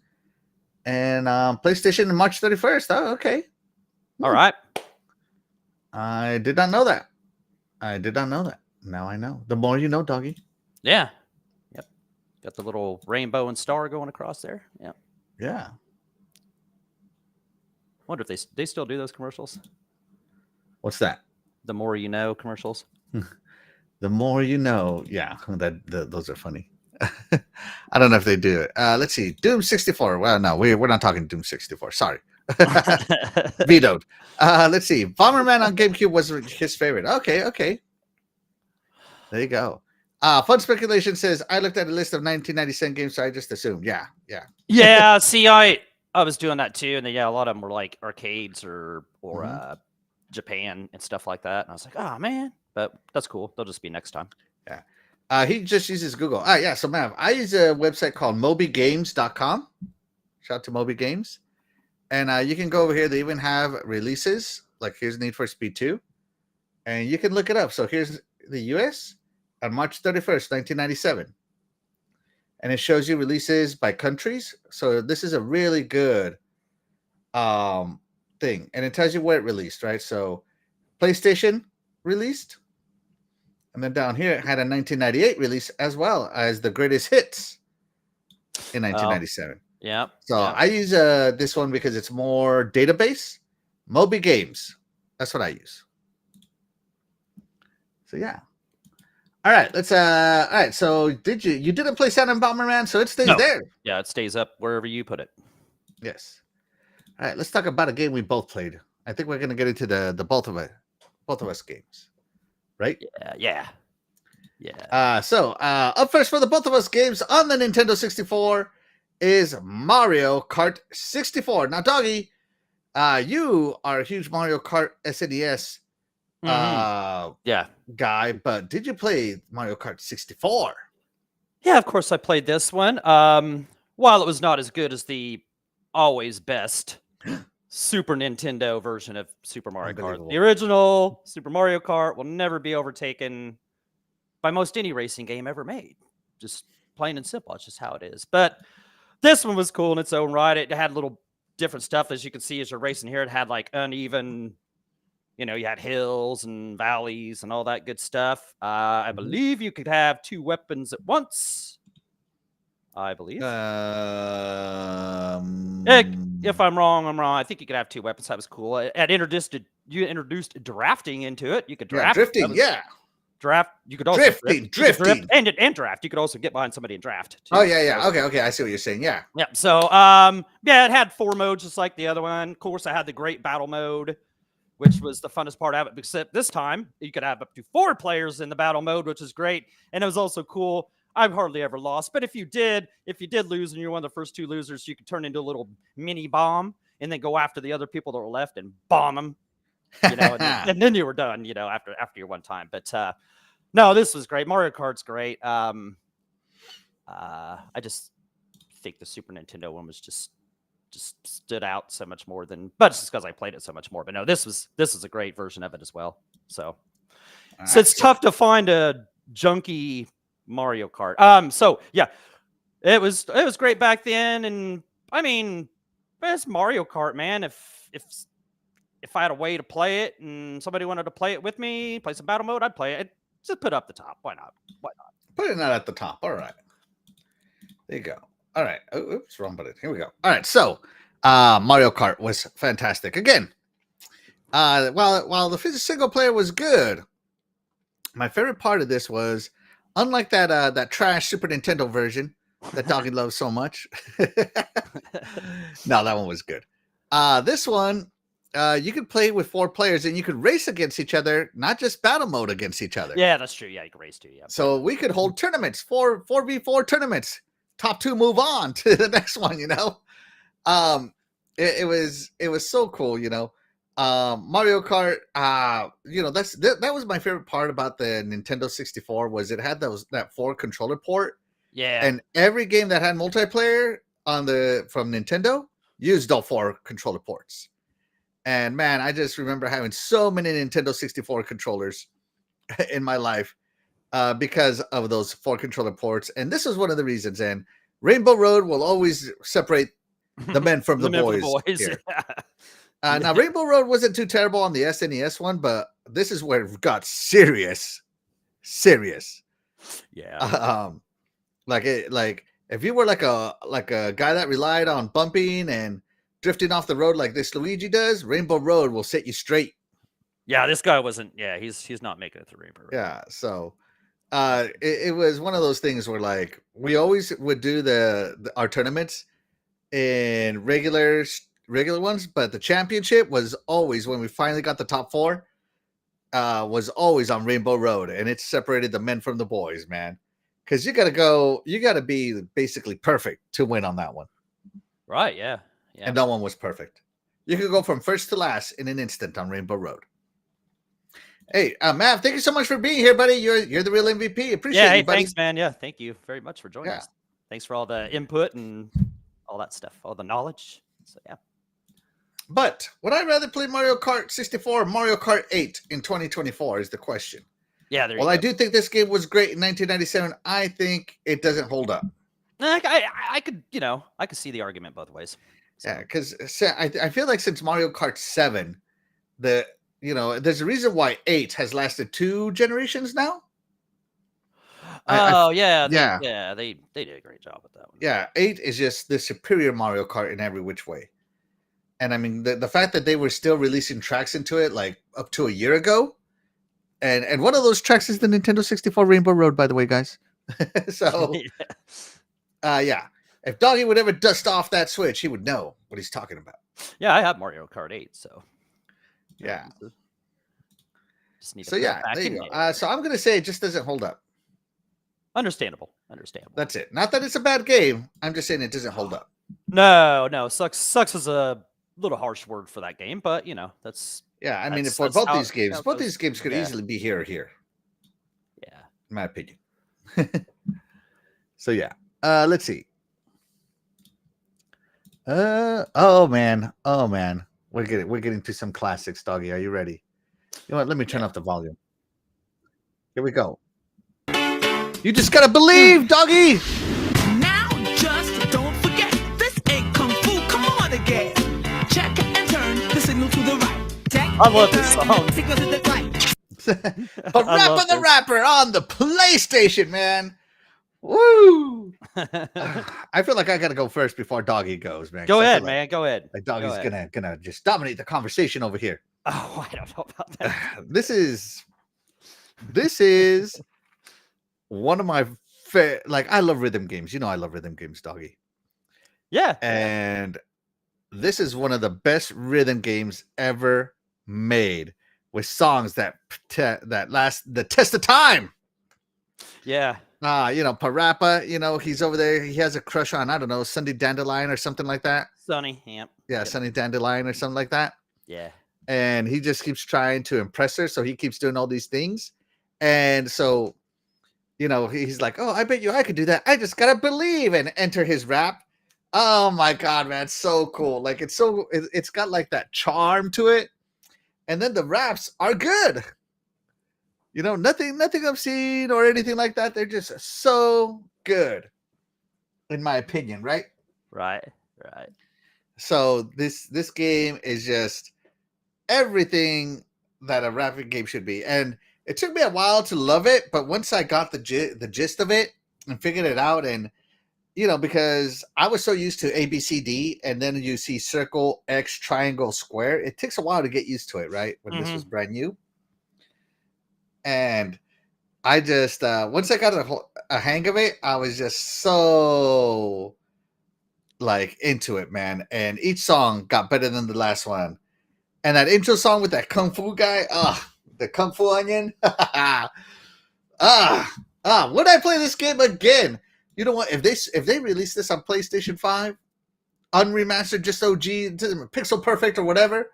And PlayStation March 31st. Oh, okay. All right. I did not know that. Now I know. The more you know, doggy. Yeah. Yep. Got the little rainbow and star going across there. Yeah. Yeah. Wonder if they still do those commercials. What's that? The more you know commercials. The more you know. Yeah, those are funny. I don't know if they do it. Let's see. Doom 64. Well, no, we're not talking Doom 64. Sorry. Vetoed. Let's see. Bomberman on GameCube was his favorite. Okay. There you go. Fun Speculation says, I looked at a list of 1997 games, so I just assumed. Yeah. Yeah, see, I was doing that too, and then, a lot of them were like arcades or Japan and stuff like that. And I was like, oh man, but that's cool. They'll just be next time. Yeah. He just uses Google. Yeah. So, Mav, I use a website called mobygames.com. Shout out to Moby Games. And you can go over here. They even have releases. Like here's Need for Speed 2. And you can look it up. So here's the US on March 31st, 1997. And it shows you releases by countries. So this is a really good thing. And it tells you where it released, right? So PlayStation released. And then down here, it had a 1998 release as well as the greatest hits in 1997. Yeah. So I use this one because it's more database. Moby Games. That's what I use. So yeah. All right, let's all right. So you didn't play Sound and Bomberman, so it stays there. Yeah, it stays up wherever you put it. Yes. All right, let's talk about a game we both played. I think we're gonna get into the both of us games. Right? Yeah. So up first for the both of us games on the Nintendo 64 is Mario Kart 64. Now, doggy, you are a huge Mario Kart SNES guy, but did you play Mario Kart 64? Yeah, of course I played this one. While it was not as good as the always best Super Nintendo version of Super Mario Kart, the original Super Mario Kart will never be overtaken by most any racing game ever made. Just plain and simple. It's just how it is. But this one was cool in its own right. It had little different stuff, as you can see as you're racing here. It had like uneven, you had hills and valleys and all that good stuff. I believe you could have 2 weapons at once. I believe. If I'm wrong, I'm wrong. I think you could have 2 weapons. That was cool. You introduced drafting into it. You could draft. Drifting, Draft. You could also drifting. Drift and draft. You could also get behind somebody and draft. Too. Oh yeah. Okay. I see what you're saying. Yeah. So it had 4 modes just like the other one. Of course, I had the great battle mode, which was the funnest part of it. Except this time, you could have up to 4 players in the battle mode, which is great. And it was also cool. I've hardly ever lost, but if you did lose and you're one of the first 2 losers, you could turn into a little mini bomb and then go after the other people that were left and bomb them. And then you were done, after your one time. But no, this was great. Mario Kart's great. I just think the Super Nintendo one was just stood out so much more but it's just because I played it so much more. But no, this was a great version of it as well. So it's tough to find a junky Mario Kart. So yeah, it was great back then, and I mean, it's Mario Kart, man. If I had a way to play it and somebody wanted to play it with me, play some battle mode, I'd play it. Just put it up the top. Why not? Put it not at the top. All right. There you go. All right. Oops, wrong button. Here we go. All right. So Mario Kart was fantastic. Again, while the single player was good, my favorite part of this was, unlike that trash Super Nintendo version that Doggy loves so much. No, that one was good. This one, you could play with 4 players and you could race against each other, not just battle mode against each other. Yeah, that's true. Yeah, you could race too. Yeah. So we could hold tournaments, 4v4 tournaments. Top 2 move on to the next one. It was so cool. Mario Kart. That was my favorite part about the Nintendo 64 was it had that 4 controller port. Yeah. And every game that had multiplayer from Nintendo used all 4 controller ports. And man, I just remember having so many Nintendo 64 controllers in my life because of those 4 controller ports. And this was one of the reasons. And Rainbow Road will always separate The Men from the Men from Boys here. Yeah. Now, Rainbow Road wasn't too terrible on the SNES one, but this is where it got serious. Yeah. Like if you were like a guy that relied on bumping and drifting off the road like this Luigi does, Rainbow Road will set you straight. Yeah, this guy wasn't. Yeah, he's not making it through Rainbow Road. Yeah, so it was one of those things where like we always would do our tournaments in regular ones, but the championship was always when we finally got the top 4. Was always on Rainbow Road, and it separated the men from the boys, man. Because you gotta be basically perfect to win on that one. Right? Yeah. And no one was perfect. You could go from first to last in an instant on Rainbow Road. Hey, Mav, thank you so much for being here, buddy. You're the real MVP. Appreciate you, buddy. Thanks, man. Yeah, thank you very much for joining us. Thanks for all the input and all that stuff, all the knowledge. So yeah. But would I rather play Mario Kart 64 or Mario Kart 8 in 2024 is the question. Yeah, well, I do think this game was great in 1997. I think it doesn't hold up. I could, I could see the argument both ways. So. Yeah, because I feel like since Mario Kart 7, there's a reason why 8 has lasted 2 generations now. They did a great job with that one. Yeah, 8 is just the superior Mario Kart in every which way. And I mean, the fact that they were still releasing tracks into it like up to a year ago. And one of those tracks is the Nintendo 64 Rainbow Road, by the way, guys. So, yeah. If Doggy would ever dust off that Switch, he would know what he's talking about. Yeah, I have Mario Kart 8, so. Yeah. So, yeah, there you go. So I'm going to say it just doesn't hold up. Understandable. That's it. Not that it's a bad game. I'm just saying it doesn't hold up. No. Sucks is a little harsh word for that game, but, that's... Yeah, I mean, for both these games could easily be here or here. Yeah. In my opinion. So, yeah. Let's see. Oh, man. We're getting to some classics, Doggy. Are you ready? You know what? Let me turn off the volume. Here we go. You just gotta believe, Doggy! Now, just don't forget, this ain't Kung Fu. Come on again. Check and turn the signal to the right. I love this song. Parappa the Rapper on the PlayStation, man. Woo! I feel like I gotta go first before Doggy goes, man. Go ahead, man. Go ahead. Like Doggy's gonna just dominate the conversation over here. Oh, I don't know about that. This is one of my I love rhythm games. You know I love rhythm games, Doggy. Yeah. And this is one of the best rhythm games ever made, with songs that last the test of time. Yeah. Parappa, he's over there. He has a crush on, I don't know, Sunny Dandelion or something like that. Sunny, yep. Yeah, Sunny Dandelion or something like that. Yeah. And he just keeps trying to impress her, so he keeps doing all these things. And so, he's like, oh, I bet you I could do that. I just gotta believe, and enter his rap. Oh my God, man, it's so cool. Like it's got like that charm to it. And then the raps are good. Nothing obscene or anything like that. They're just so good, in my opinion, right? Right. So this game is just everything that a rapping game should be. And it took me a while to love it, but once I got the gist of it and figured it out, and because I was so used to A, B, C, D, and then you see circle, X, triangle, square. It takes a while to get used to it, right? When this was brand new. And I just, once I got a hang of it, I was just so, into it, man. And each song got better than the last one. And that intro song with that Kung Fu guy, the Kung Fu Onion. Would I play this game again? You know what? If they release this on PlayStation 5, unremastered, just OG, pixel perfect or whatever,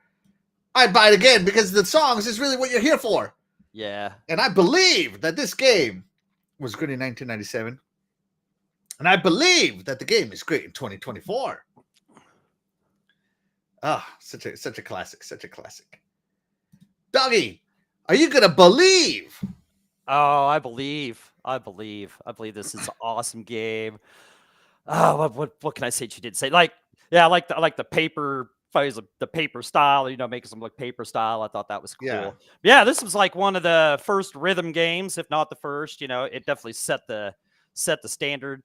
I'd buy it again, because the songs is really what you're here for. Yeah. And I believe that this game was good in 1997. And I believe that the game is great in 2024. Such a classic, such a classic. Doggy, are you going to believe? Oh, I believe this is an awesome game. Oh, what can I say that you didn't say? Like, Yeah, I like the paper. The paper style, making them look paper style. I thought that was cool. Yeah, this was like one of the first rhythm games, if not the first. It definitely set the standard.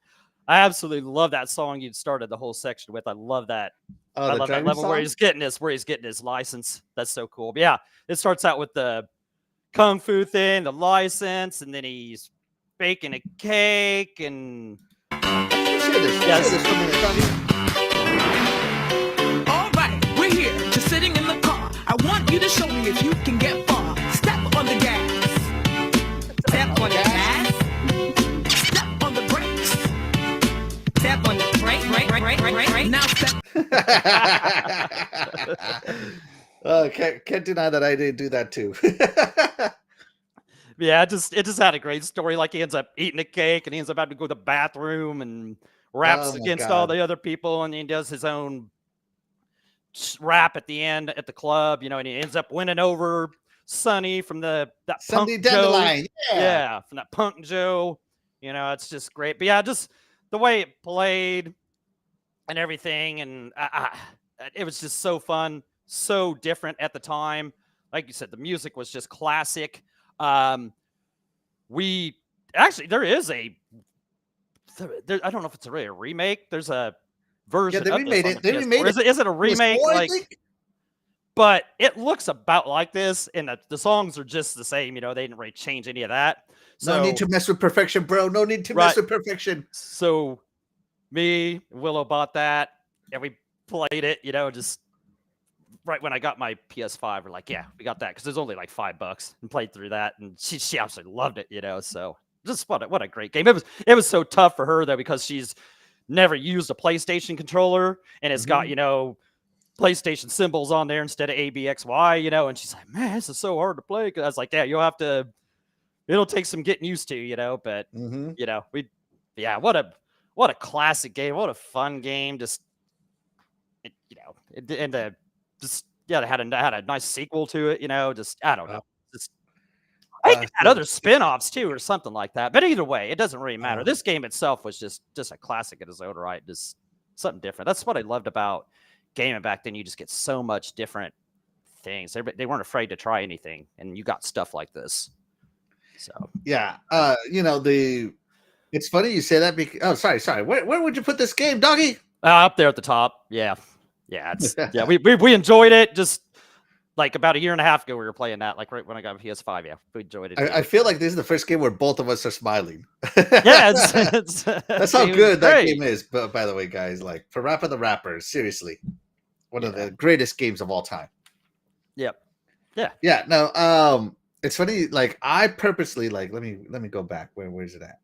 I absolutely love that song you started the whole section with. I love that. Oh, I love that level where he's getting his license. That's so cool. But yeah, it starts out with the kung fu thing, the license, and then he's baking a cake and. Share this for a minute, Doggy. All right, we're here, just sitting in the car. I want you to show me if you can get far. Step on the gas. Step on the gas. Step on the brakes. Step on the brake. Now step. Can't deny that I did do that too. Yeah, it just had a great story. Like he ends up eating a cake and he ends up having to go to the bathroom and raps against all the other people, and he does his own rap at the end at the club, and he ends up winning over Sonny from that Sunday punk Dandelion. Joe. Yeah, from that punk Joe. It's just great. But yeah, just the way it played and everything, and it was just so fun, so different at the time. Like you said, the music was just classic. We actually there is I don't know if it's really a remake. There's a version. Yeah, they remade it. They remade it. Is it a remake? But it looks about like this, and the songs are just the same. They didn't really change any of that. So, no need to mess with perfection, bro. No need to mess with perfection. So me, Willow bought that, and we played it. Just right when I got my PS5, we're like, yeah, we got that because there's only like $5 and played through that, and she absolutely loved it. So just what a great game. It was so tough for her though because she's never used a PlayStation controller, and it's got PlayStation symbols on there instead of A, B, X, Y. And she's like, man, this is so hard to play. Because I was like, yeah, you'll have to. It'll take some getting used to, But what a classic game. What a fun game. Just it had a nice sequel to it. Just I don't know. I think it had other spin-offs too, or something like that. But either way, it doesn't really matter. This game itself was just a classic in its own right. Just something different. That's what I loved about gaming back then. You just get so much different things. They weren't afraid to try anything, and you got stuff like this. So yeah, it's funny you say that because sorry. Where would you put this game, Doggy? Up there at the top. Yeah. It's we enjoyed it. Just like about a year and a half ago, we were playing that. Like right when I got a PS5. Yeah, we enjoyed it. I feel like this is the first game where both of us are smiling. Yeah, that's how good that game is. But by the way, guys, like for Rapper the Rapper, seriously, one of the greatest games of all time. Yep. Yeah. Yeah. No. It's funny. Like I purposely let me go back. Where's it at?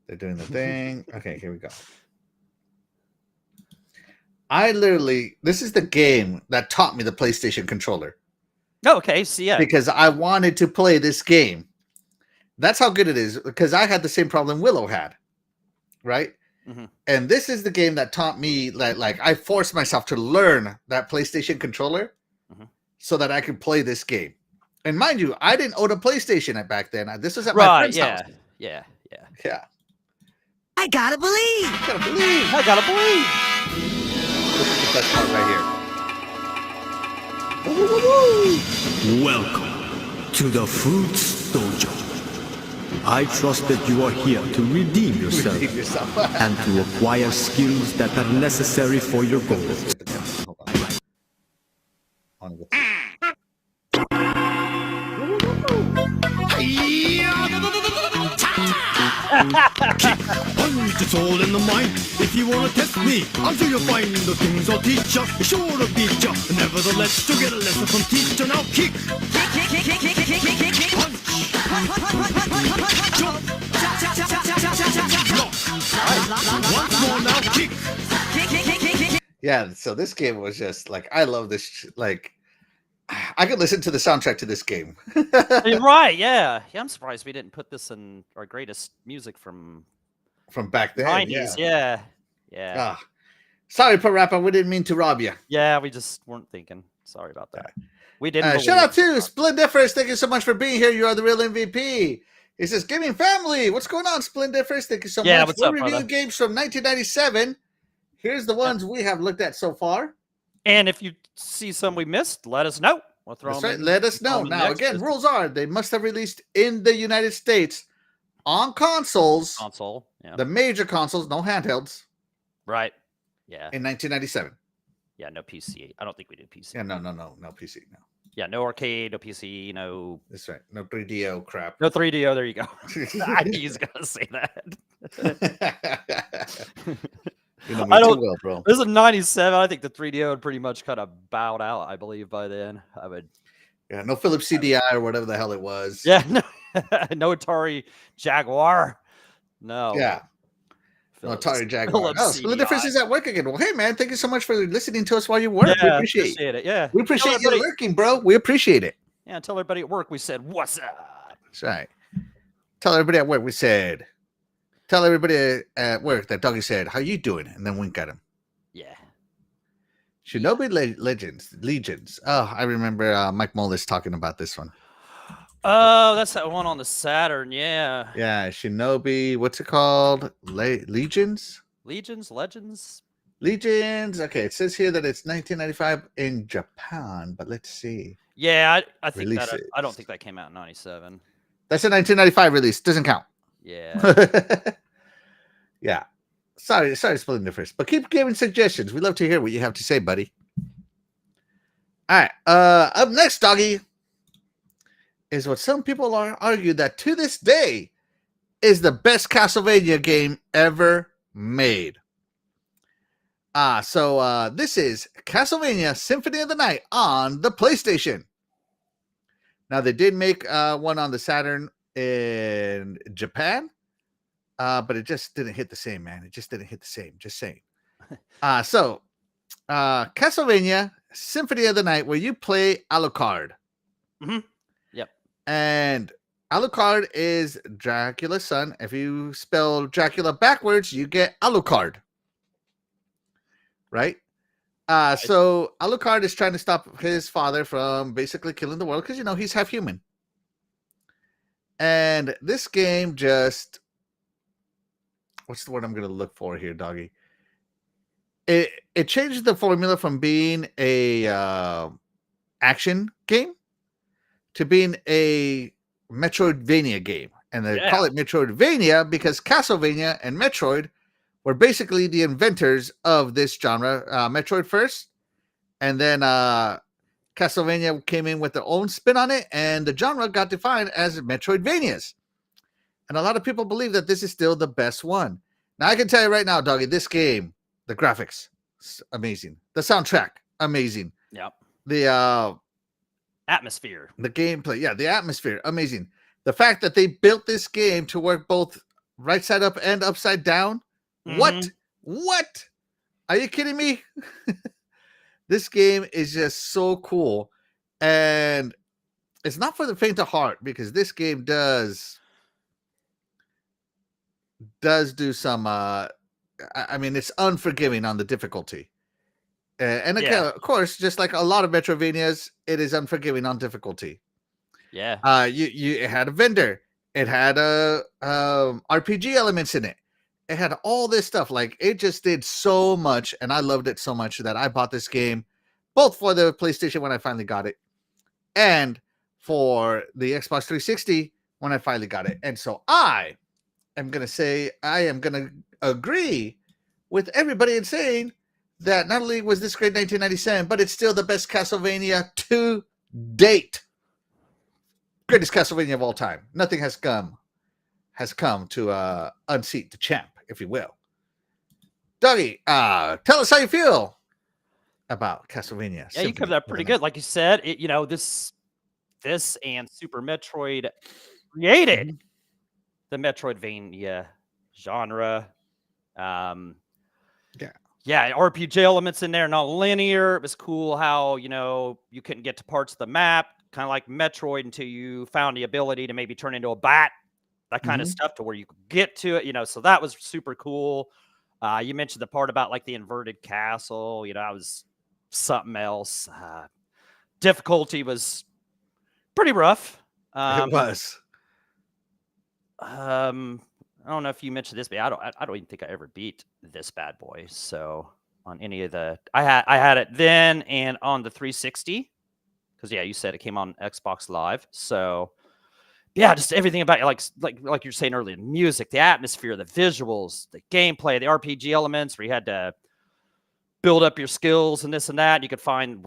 They're doing the thing. Okay, here we go. This is the game that taught me the PlayStation controller. Oh, okay. So yeah. Because I wanted to play this game. That's how good it is. Because I had the same problem Willow had. Right? Mm-hmm. And this is the game that taught me like I forced myself to learn that PlayStation controller so that I could play this game. And mind you, I didn't own a PlayStation back then. This was at my friend's house. Yeah. I gotta believe. I gotta believe. This is the best part right here. Welcome to the Fruits Dojo. I trust that you are here to redeem yourself and to acquire skills that are necessary for your goals. Punch the soul in the mind. If you wanna test me, until you find the things I'll teach ya, sure to beat ya. Nevertheless, you get a lesson from teacher. Now kick, once more now kick. Yeah, so this game was just like I love this. Like I could listen to the soundtrack to this game. Right? Yeah. I'm surprised we didn't put this in our greatest music from back then. 90s. Yeah. Sorry, Parappa, we didn't mean to rob you. Yeah, we just weren't thinking. Sorry about that. We didn't. Shout out to Splendiferous. Thank you so much for being here. You are the real MVP. He says, "Gaming family, what's going on, Splendiferous? Thank you so Yeah, much. what's We're up, reviewing brother? games from 1997. Here's the ones we have looked at so far. And if you see some we missed, let us know. We'll throw That's them right. in. Let us throw know. 'em in the Now, again, extras. rules are they must have released in the United States on consoles, Console. Yeah. the major consoles, no handhelds, Right. Yeah. in 1997. Yeah. No PC. I don't think we did PC. Yeah, no PC, no. Yeah. No arcade. No PC. No. That's right. No 3DO crap. No 3DO. There you go. I knew he was gonna say that. You know I me too don't- well, bro. This is 97. I think the 3DO had pretty much kind of bowed out. I believe by then. I would. Yeah, no Philips CDI or whatever the hell it was. Yeah. No. No Atari Jaguar. No. Yeah. No Philips- Atari Jaguar. Philips Oh, so the difference CDI. is at work again. Well, hey man, thank you so much for listening to us while you work. We Yeah, appreciate it. Yeah. We appreciate Tell you everybody- lurking, bro. We appreciate it. Yeah. Tell everybody at work we said, "What's up?" That's right. Tell everybody at work we said. Tell everybody at work that Doggy said, "How you doing?" And then wink at him. Yeah. Shinobi Legions. Oh, I remember Mike Mullis talking about this one. Oh, that's that one on the Saturn. Yeah. Yeah, Shinobi. What's it called? Legions. Legends. Legions. Okay, it says here that it's 1995 in Japan, but let's see. Yeah, I think that. Releases. I don't think that came out in 97. That's a 1995 release. Doesn't count. Yeah. Yeah. Sorry, splitting the first. But keep giving suggestions. We love to hear what you have to say, buddy. All right. Up next, Doggy, is what some people argue that to this day is the best Castlevania game ever made. So this is Castlevania Symphony of the Night on the PlayStation. Now, they did make one on the Saturn in Japan, but it just didn't hit the same, man. It just didn't hit the same. Just saying. So Castlevania Symphony of the Night, where you play Alucard. Mm-hmm. Yep. And Alucard is Dracula's son. If you spell Dracula backwards, you get Alucard. Right? So Alucard is trying to stop his father from basically killing the world because, you know, he's half human. And this game just... What's the word I'm going to look for here, Doggy? It changed the formula from being a action game to being a Metroidvania game. And they call it Metroidvania because Castlevania and Metroid were basically the inventors of this genre. Metroid first, and then Castlevania came in with their own spin on it, and the genre got defined as Metroidvanias. And a lot of people believe that this is still the best one. Now, I can tell you right now, Doggy, this game, the graphics, amazing. The soundtrack, amazing. Yep. The atmosphere. The gameplay, yeah, the atmosphere, amazing. The fact that they built this game to work both right side up and upside down. Mm-hmm. What? Are you kidding me? This game is just so cool. And it's not for the faint of heart because this game does do some I mean, it's unforgiving on the difficulty. And again, of course, just like a lot of Metrovanias, it is unforgiving on difficulty. Yeah. It had a vendor. It had RPG elements in it. It had all this stuff. Like, it just did so much, and I loved it so much that I bought this game both for the PlayStation when I finally got it and for the Xbox 360 when I finally got it. And so I am going to say I am going to agree with everybody in saying that not only was this great 1997, but it's still the best Castlevania to date. Greatest Castlevania of all time. Nothing has come to unseat the champ, if you will. Doggy, tell us how you feel about Castlevania. Yeah, you covered that pretty good. Like you said, this and Super Metroid created the Metroidvania genre. Yeah, RPG elements in there, not linear. It was cool how, you couldn't get to parts of the map, kind of like Metroid, until you found the ability to maybe turn into a bat, that kind of stuff, to where you could get to it, so that was super cool. You mentioned the part about like the inverted castle, that was something else. Difficulty was pretty rough. It was. I don't know if you mentioned this, but I don't even think I ever beat this bad boy. So on any of the, I had it then and on the 360, because yeah, you said it came on Xbox Live. So yeah, just everything about it, like you were saying earlier, the music, the atmosphere, the visuals, the gameplay, the RPG elements where you had to build up your skills and this and that. You could find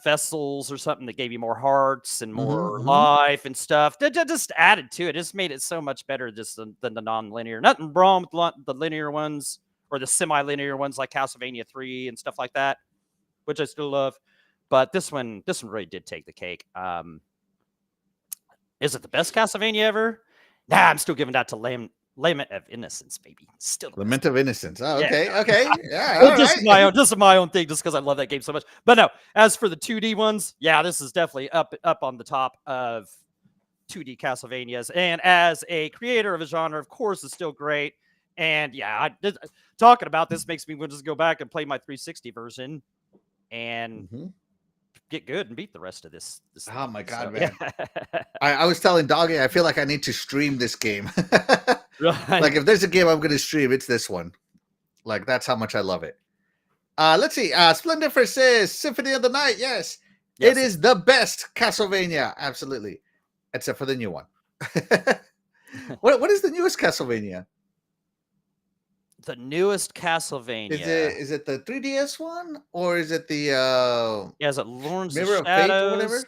vessels or something that gave you more hearts and more life and stuff. That just added to it. It just made it so much better just than the non-linear. Nothing wrong with the linear ones or the semi-linear ones like Castlevania 3 and stuff like that, which I still love. But this one really did take the cake. Is it the best Castlevania ever? Nah, I'm still giving that to Lament of Innocence, baby. Still Lament of Innocence. Oh, okay, Yeah. okay. Yeah, Well, all just right. my own thing, just because I love that game so much. But no, as for the 2D ones, yeah, this is definitely up on the top of 2D Castlevanias. And as a creator of a genre, of course, it's still great. And yeah, talking about this makes me want to just go back and play my 360 version and get good and beat the rest of this Oh thing. my God, So, man. yeah. I was telling Doggy, I feel like I need to stream this game. Right. Like if there's a game I'm going to stream, it's this one. Like that's how much I love it. Let's see. Splendifer says Symphony of the Night. Yes, Yes. it is the best Castlevania. Absolutely, except for the new one. What is the newest Castlevania? The newest Castlevania. Is it the 3DS one or is it the Yeah, is it Lords of Mirror of Fate Shadows? or whatever?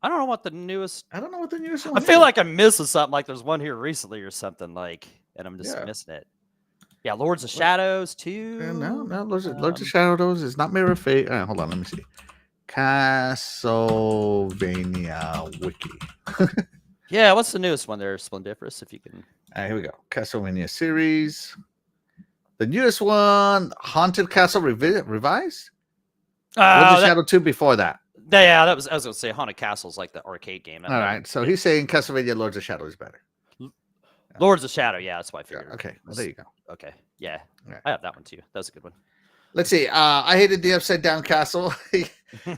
I don't know what the newest. I don't know what the newest one I is. feel like I'm missing something. Like there's one here recently or something. Like, and I'm just Yeah. missing it. Yeah, Lords of Shadows too. No, Lords of Shadows is not Mirror of Fate. Hold on, let me see. Castlevania Wiki. Yeah, what's the newest one there, Splendiferous? If you can. Here we go. Castlevania series. The newest one, Haunted Castle Revised. Lords of Shadow 2 before that. Yeah, I was gonna say Haunted Castle's like the arcade game. All right, so he's saying Castlevania Lords of Shadow is better. Lords of Shadow, yeah, that's why I figured. Yeah, okay, well, there you go. Okay, yeah, Right. I have that one too. That was a good one. Let's see. I hated the Upside Down Castle.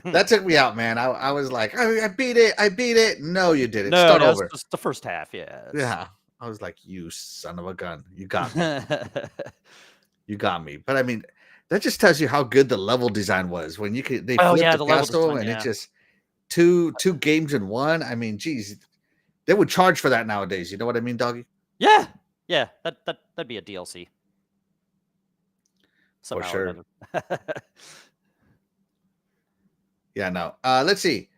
That took me out, man. I was like, I beat it. No, you didn't. No, Start that over. was just the first half. Yeah. Yeah. I was like, you son of a gun. You got me. You got me. But I mean, that just tells you how good the level design was when they flipped the castle and it just two games in one. I mean, geez, they would charge for that nowadays. You know what I mean, Doggy? Yeah. That'd be a DLC. For Somehow or sure. another. Yeah, no. Let's see.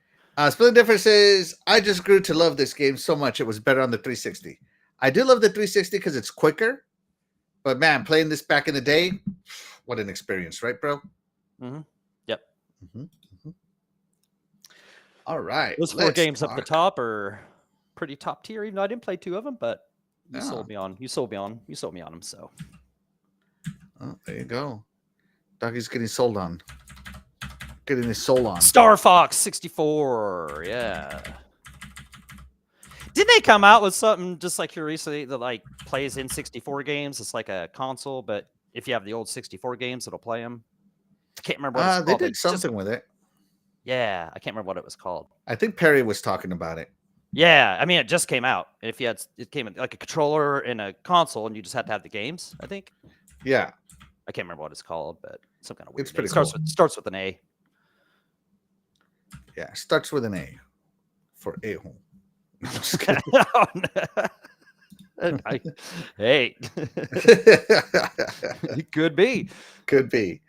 Split Difference says, I just grew to love this game so much. It was better on the 360. I do love the 360 because it's quicker. But man, playing this back in the day, what an experience, right, bro? Yep. All right. Those 4 games up the top are pretty top tier, even though I didn't play 2 of them, but you sold me on them. So oh, there you go. Doggy's getting sold on. Getting his soul on. Star Fox 64. Yeah. Didn't they come out with something just like here recently that like plays in 64 games? It's like a console, but if you have the old 64 games, it'll play them. I can't remember what it's called. They did something with it. Yeah, I can't remember what it was called. I think Perry was talking about it. Yeah, I mean it just came out. If you had, it came in like a controller and a console, and you just had to have the games. I think. Yeah, I can't remember what it's called, but some kind of weird. It's pretty name. cool. Starts with an A. Yeah, starts with an A for a-hole. Oh, no. Hey, it could be. Could be.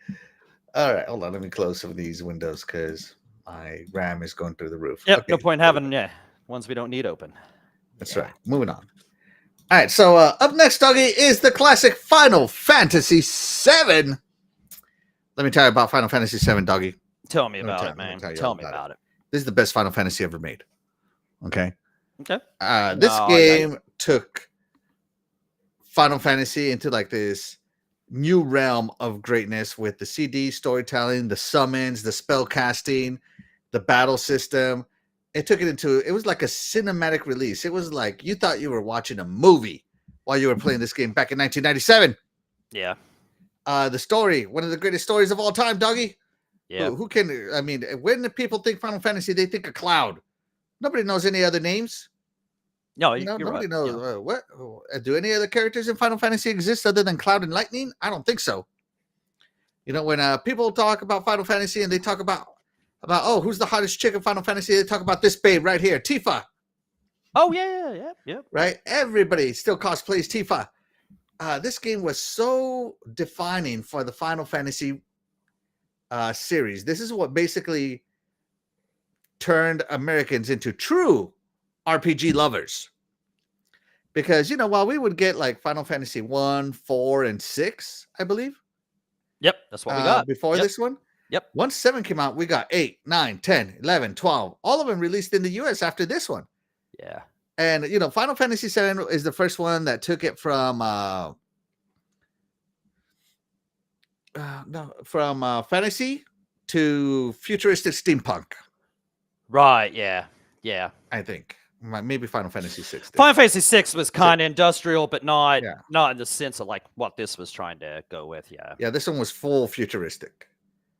All right, hold on. Let me close some of these windows because my RAM is going through the roof. Yep, Okay. no point having ones we don't need open. That's right. Moving on. All right, so up next, Doggy, is the classic Final Fantasy VII. Let me tell you about Final Fantasy VII, Doggy. Tell me about it, man. Tell me about it. This is the best Final Fantasy ever made. Okay. Okay. This game took Final Fantasy into like this new realm of greatness with the CD storytelling, the summons, the spell casting, the battle system. It took it into, it was like a cinematic release. It was like you thought you were watching a movie while you were playing this game back in 1997. Yeah. The story, one of the greatest stories of all time, Doggy. Yeah. Who can, I mean, when the people think Final Fantasy, they think of Cloud. Nobody knows any other names. No, You know, you're nobody right. knows Yeah. what. Do any other characters in Final Fantasy exist other than Cloud and Lightning? I don't think so. You know, when people talk about Final Fantasy and they talk about oh, who's the hottest chick in Final Fantasy, they talk about this babe right here, Tifa. Oh yeah. Right? Everybody still cosplays Tifa. This game was so defining for the Final Fantasy series. This is what basically turned Americans into true RPG lovers. Because, you know, while we would get like Final Fantasy 1, 4, and 6, I believe. Yep, that's what we got. Before Yep. this one. Yep. Once 7 came out, we got 8, 9, 10, 11, 12. All of them released in the US after this one. Yeah. And, you know, Final Fantasy 7 is the first one that took it from fantasy to futuristic steampunk. Right. Yeah. Yeah. I think maybe Final Fantasy 6. Final Fantasy 6 was kind of industrial, but not Yeah. not in the sense of like what this was trying to go with. Yeah. Yeah, this one was full futuristic.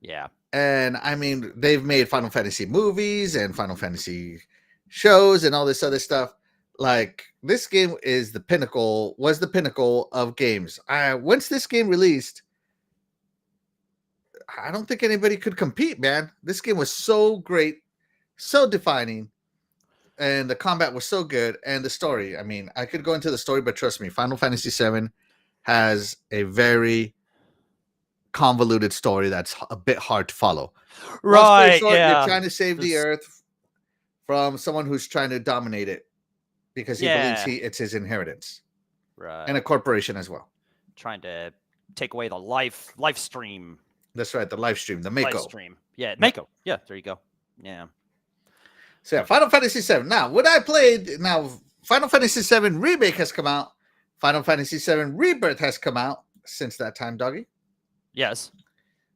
Yeah. And I mean, they've made Final Fantasy movies and Final Fantasy shows and all this other stuff. Like, this game was the pinnacle of games. Once this game released, I don't think anybody could compete, man. This game was so great, so defining, and the combat was so good, and the story. I mean, I could go into the story, but trust me, Final Fantasy VII has a very convoluted story that's a bit hard to follow. Right. Short, yeah. You're trying to save the Earth from someone who's trying to dominate it because he believes it's his inheritance. Right. And a corporation as well. Trying to take away the life stream. That's right, the live stream, the Mako. Live stream. Yeah, Mako. Yeah, there you go. Yeah. So yeah, Final Fantasy VII. Now, Final Fantasy VII Remake has come out. Final Fantasy VII Rebirth has come out since that time, Doggy. Yes.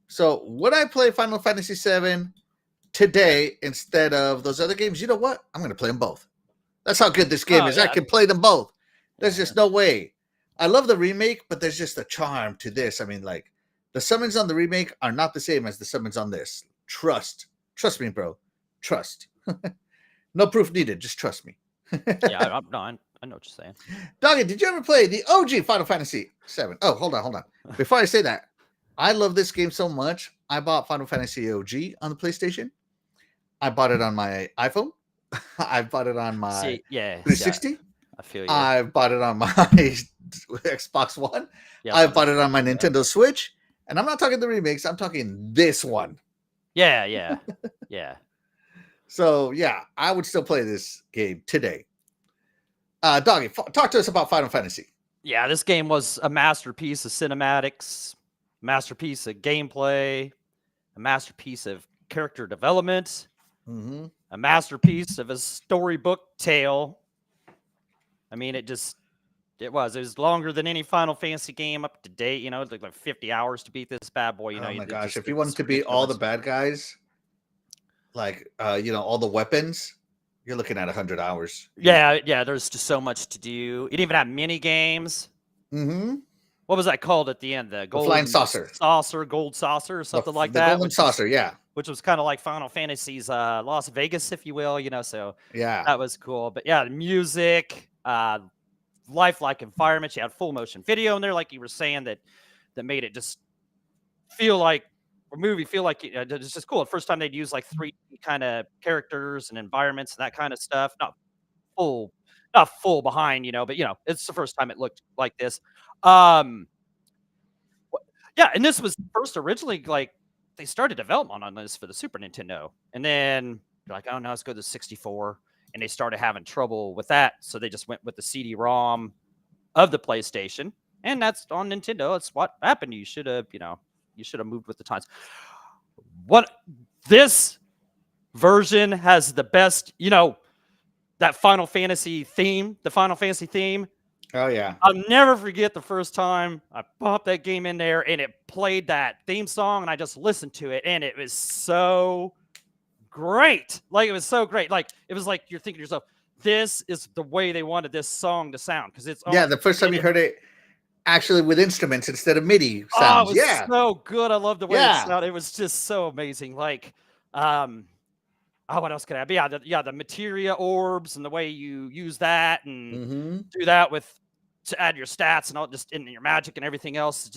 So would I play Final Fantasy VII today instead of those other games? You know what? I'm going to play them both. That's how good this game is. Yeah. I can play them both. There's just no way. I love the remake, but there's just a charm to this. I mean, like, the summons on the remake are not the same as the summons on this. Trust me, bro. Trust. No proof needed. Just trust me. Yeah, I know what you're saying. Doggy, did you ever play the OG Final Fantasy VII? Oh, hold on. Before I say that, I love this game so much. I bought Final Fantasy OG on the PlayStation. I bought it on my iPhone. I bought it on my 360. Yeah, I feel you. I bought it on my Xbox One. Yeah, I bought it on my Nintendo Switch. And I'm not talking the remakes. I'm talking this one. Yeah. So, yeah, I would still play this game today. Doggy, talk to us about Final Fantasy. Yeah, this game was a masterpiece of cinematics, masterpiece of gameplay, a masterpiece of character development, a masterpiece of a storybook tale. I mean, it was longer than any Final Fantasy game up to date. You know, it took like 50 hours to beat this bad boy. You know, oh my gosh, if you wanted to beat all the bad guys, like all the weapons, you're looking at 100 hours. Yeah. There's just so much to do. It even had mini games. What was that called at the end? The flying saucer, gold saucer, or something like the that. Golden saucer, yeah. Which was kind of like Final Fantasy's Las Vegas, if you will. You know, so yeah, that was cool. But yeah, the music, lifelike environments. You had full motion video in there, like you were saying, that made it just feel like a movie. Feel like it's just cool. The first time they'd use like 3D kind of characters and environments and that kind of stuff. Not full behind, but it's the first time it looked like this. Yeah, and this was first originally like they started development on this for the Super Nintendo, and then they're like, oh no, let's go to 64, and they started having trouble with that, so they just went with the CD-ROM of the PlayStation, and that's on Nintendo. That's what happened. You should have moved with the times. What this version has the best, that Final Fantasy theme, the Final Fantasy theme. Oh yeah. I'll never forget the first time I popped that game in there and it played that theme song and I just listened to it and it was so great. Like, it was so great. Like, it was like you're thinking to yourself, this is the way they wanted this song to sound. Because it's the first time you heard it actually with instruments instead of MIDI sounds. Oh, it was so good. I love the way it sounded. It was just so amazing. Like, what else could I? But yeah, the materia orbs and the way you use that and Mm-hmm. do that to add your stats and all just in your magic and everything else.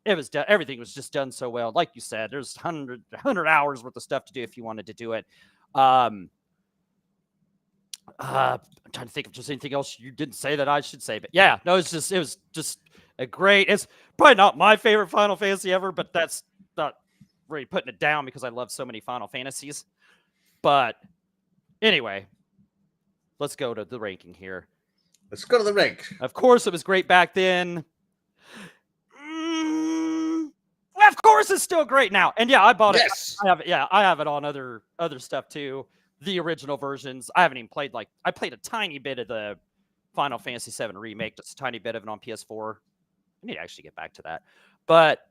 It was done. Everything was just done so well. Like you said, there's 100 hours worth of stuff to do if you wanted to do it. I'm trying to think if there's anything else you didn't say that I should say, but yeah, no, it was just a great. It's probably not my favorite Final Fantasy ever, but that's not really putting it down because I love so many Final Fantasies. But anyway, let's go to the ranking here. Let's go to the rank. Of course, it was great back then. Of course, it's still great now. And yeah, I bought Yes. it. I have it on other stuff too. The original versions. I haven't even played I played a tiny bit of the Final Fantasy VII remake, just a tiny bit of it on PS4. I need to actually get back to that. But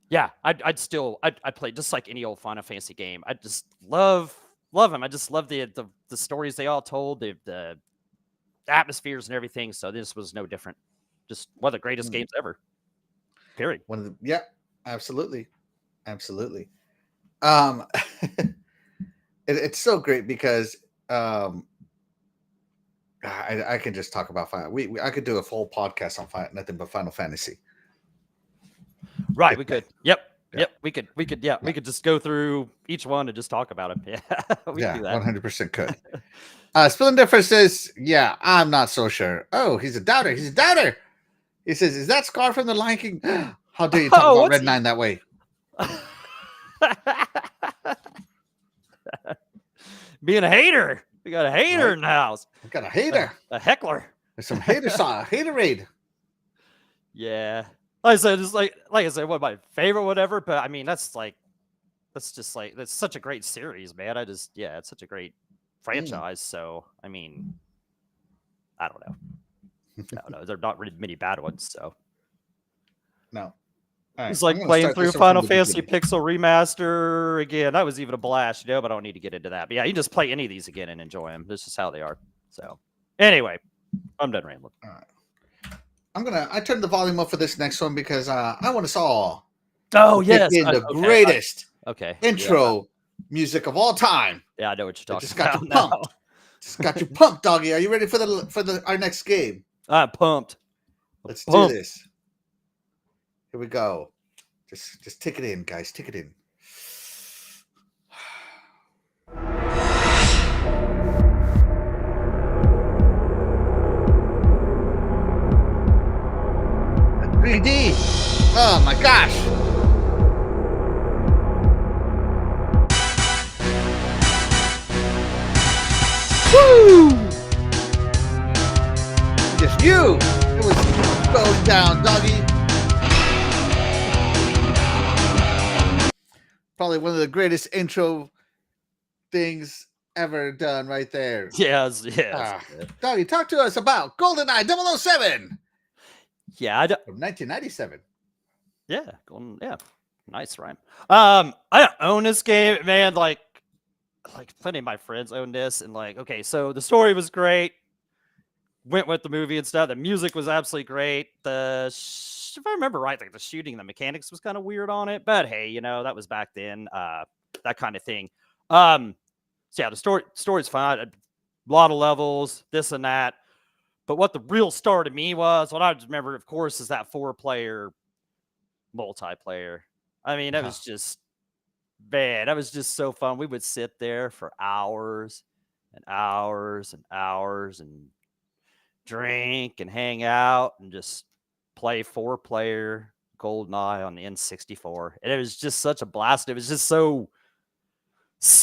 yeah, I'd play just like any old Final Fantasy game. I just love them. I just love the stories they all told, the atmospheres and everything. So this was no different. Just one of the greatest games ever. Period. Absolutely. It's so great because I can just talk about Final. I could do a full podcast on nothing but Final Fantasy. Right, we could. Yep. We could just go through each one and just talk about them. Yeah, we could do that. 100% could. Spilling Difference says, yeah, I'm not so sure. Oh, he's a doubter. He says, is that Scar from the Lion King? How dare you talk about Red 9 that way? Being a hater. We got a hater in the house. We got a hater. A heckler. There's some haterade. Yeah. Like I said, it's like I said, one of my favorite whatever, but I mean that's such a great series, man. It's such a great franchise. So I mean, I don't know. There are not really many bad ones, so no. It's like playing through Final Fantasy Pixel Remaster again. That was even a blast, but I don't need to get into that. But yeah, you can just play any of these again and enjoy them. This is how they are. So anyway, I'm done rambling. All right. I turned the volume up for this next one because I want us all the greatest intro music of all time. Yeah, I know what you're talking just got about you pumped. Just got you pumped, doggy. Are you ready for our next game? I'm pumped. Let's do this. Here we go. Just take it in, guys. Take it in. 3D. Oh my gosh. Woo! Just you. It was going down, doggy. Probably one of the greatest intro things ever done right there. Yes. Doggy, talk to us about GoldenEye 007. Yeah, from 1997. Yeah, nice rhyme. I don't own this game, man. Like plenty of my friends own this, and okay, so the story was great. Went with the movie and stuff. The music was absolutely great. If I remember right, the shooting, the mechanics was kind of weird on it, but hey, that was back then. That kind of thing. So yeah, the story's fine. A lot of levels, this and that. But what the real star to me was, what I remember, of course, is that 4-player multiplayer. I mean, that was just, man, that was just so fun. We would sit there for hours and hours and hours and drink and hang out and just play 4-player GoldenEye on the N64. And it was just such a blast. It was just so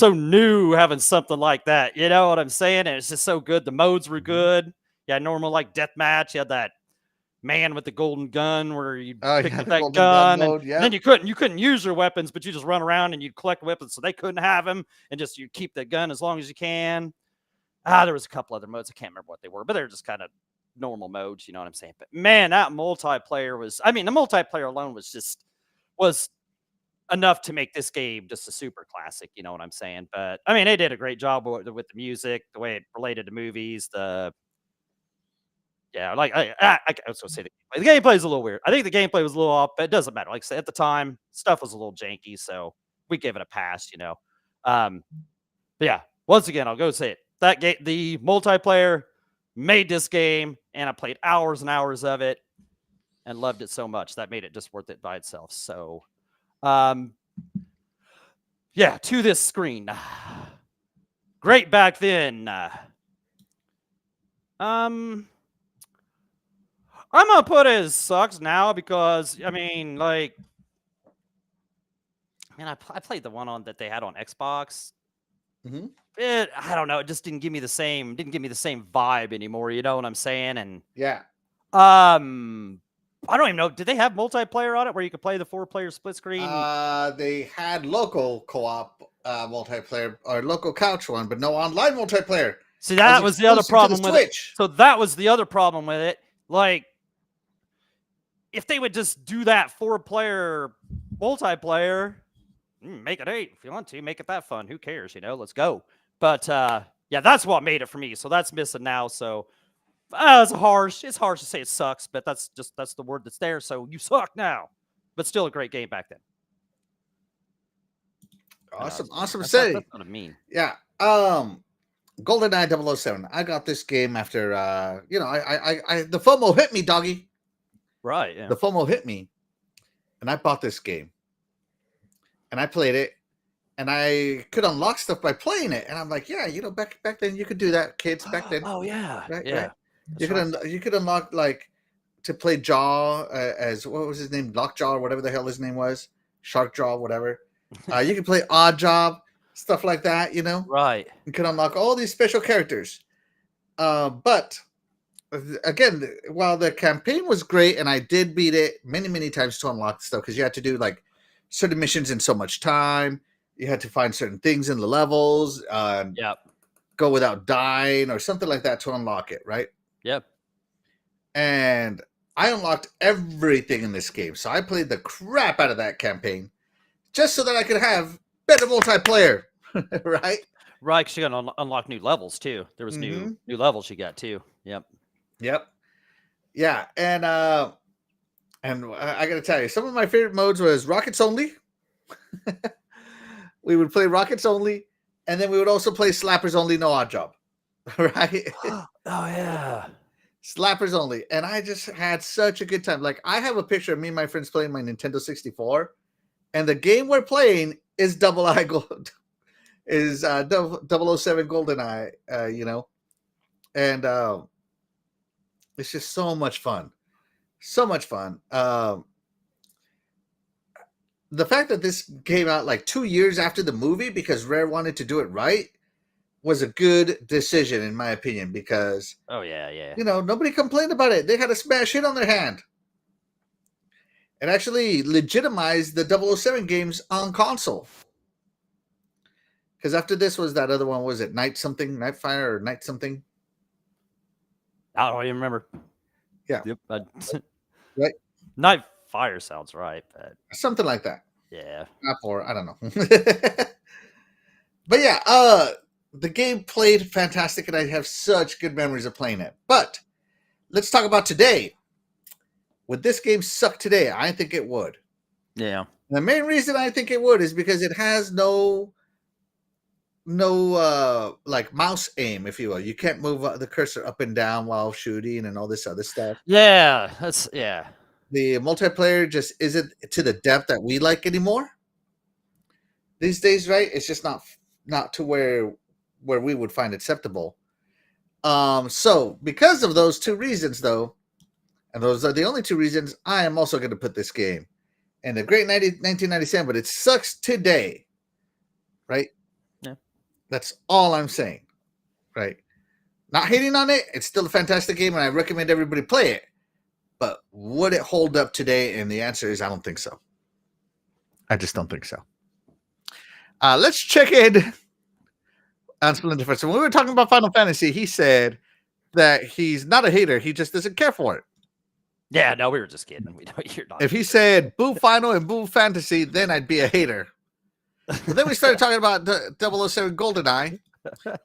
new having something like that. You know what I'm saying? And it's just so good. The modes were good. Yeah, normal deathmatch. You had that man with the golden gun where you pick up that gun, mode, and then you couldn't use your weapons, but you just run around and you'd collect weapons, so they couldn't have them, and just you keep the gun as long as you can. There was a couple other modes. I can't remember what they were, but they're just kind of normal modes. You know what I'm saying? But man, that multiplayer was. I mean, the multiplayer alone was enough to make this game just a super classic. You know what I'm saying? But I mean, they did a great job with the music, the way it related to movies, Yeah, I was gonna say the gameplay is a little weird. I think the gameplay was a little off, but it doesn't matter. Like I said, at the time, stuff was a little janky, so we gave it a pass, But yeah, once again, I'll go say it. That game, the multiplayer made this game, and I played hours and hours of it and loved it so much. That made it just worth it by itself. So, yeah, to this screen. Great back then. I'm gonna put it as sucks now because I mean, like, man, I played the one on that they had on Xbox. Mm-hmm. I don't know. It just didn't give me the same vibe anymore. You know what I'm saying? And Yeah. I don't even know. Did they have multiplayer on it where you could play the 4-player split screen? They had local co-op multiplayer or local couch one, but no online multiplayer. See, that was the other problem with it. Switch. So that was the other problem with it. Like, if they would just do that 4-player multiplayer, make it 8 if you want to. Make it that fun. Who cares? You know, let's go. But yeah, that's what made it for me. So that's missing now. So it's harsh. It's harsh to say it sucks, but that's the word that's there. So you suck now, but still a great game back then. Awesome to That's say. what I mean. Yeah. GoldenEye 007. I got this game after I the FOMO hit me, doggy. Right. Yeah. The FOMO hit me, and I bought this game, and I played it, and I could unlock stuff by playing it, and I'm like, yeah, back then you could do that, kids. Back then, Oh yeah. right, Yeah. right. You could unlock like to play Jaw as what was his name, Lockjaw or whatever the hell his name was, Shark Jaw, whatever. You can play Odd Job, stuff like that. Right. You can unlock all these special characters. But again, while the campaign was great, and I did beat it many times to unlock stuff because you had to do like certain missions in so much time. You had to find certain things in the levels. Yep. Go without dying or something like that to unlock it, right? Yep. And I unlocked everything in this game. So I played the crap out of that campaign just so that I could have better multiplayer, right? Right, because you got to unlock new levels too. There was new levels you got too. Yep. Yeah, and I got to tell you, some of my favorite modes was Rockets Only. We would play Rockets Only, and then we would also play Slappers Only, no Odd Job, right? Oh yeah. Slappers Only, and I just had such a good time. Like, I have a picture of me and my friends playing my Nintendo 64, and the game we're playing is is 007 GoldenEye, and it's just so much fun. The fact that this came out like 2 years after the movie because Rare wanted to do it right was a good decision, in my opinion, because nobody complained about it. They had a smash hit on their hand. It actually legitimized the 007 games on console. Because after this was that other one, was it Nightfire or Night something? I don't even remember. Yeah. Yep. Right. Nightfire sounds right, but something like that. Yeah. Or I don't know. But yeah, the game played fantastic, and I have such good memories of playing it. But let's talk about today. Would this game suck today? I think it would. Yeah. The main reason I think it would is because it has no like mouse aim, if you will. You can't move the cursor up and down while shooting and all this other stuff. Yeah, the multiplayer just isn't to the depth that we like anymore these days, right? It's just not to where we would find acceptable. So because of those two reasons, though, and those are the only two reasons, I am also going to put this game in the great 1997, but it sucks today, right? Yeah. That's all I'm saying, right? Not hating on it. It's still a fantastic game, and I recommend everybody play it. But would it hold up today? And the answer is I don't think so. I just don't think so. Let's check in on Splinter. So when we were talking about Final Fantasy, he said that he's not a hater. He just doesn't care for it. Yeah, no, we were just kidding. We know you're not. If he said boo Final and boo Fantasy, then I'd be a hater. But then we started talking about the 007 GoldenEye,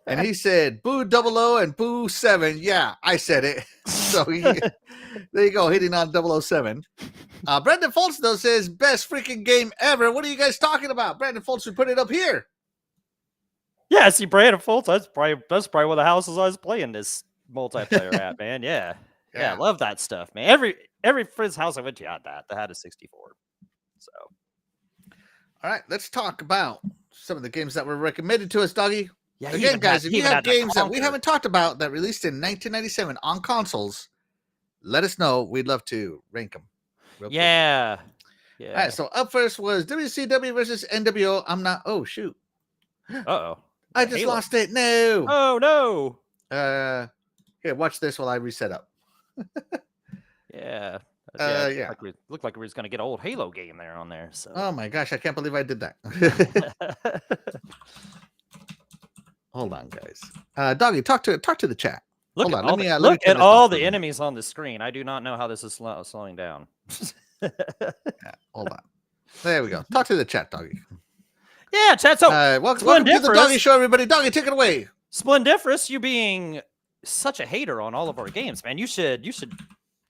and he said boo 00 and boo 7. Yeah, I said it. So there you go, hitting on 007. Brandon Foltz, though, says best freaking game ever. What are you guys talking about? Brandon Foltz, we put it up here. Yeah, see, Brandon Fultz. That's probably one of the houses I was playing this multiplayer at, man. Yeah. Yeah, I love that stuff, man. Every friend's house I went to had that. That had a 64. So All right, let's talk about some of the games that were recommended to us, Doggy. yeah, he Again, even guys, had- if he you even have had the games that we Conquer. haven't talked about that released in 1997 on consoles, let us know. We'd love to rank them. Yeah. Yeah. All right, so up first was WCW versus NWO. I'm not. Oh shoot! Uh-oh. I just lost it. No. Oh no. Here, watch this while I reset up. Yeah. Yeah. Looked like we was gonna get an old Halo game there on there. So Oh my gosh, I can't believe I did that. Hold on, guys. Doggy, talk to the chat. look Hold at on, all, let me, the, let me look turn at this all off for the a minute. enemies on the screen. I do not know how this is slowing down. Yeah, hold on. There we go. Talk to the chat, Doggy. Yeah, chat. So welcome to the Doggy Show, everybody. Doggy, take it away. Splendiferous, you being such a hater on all of our games, man. You should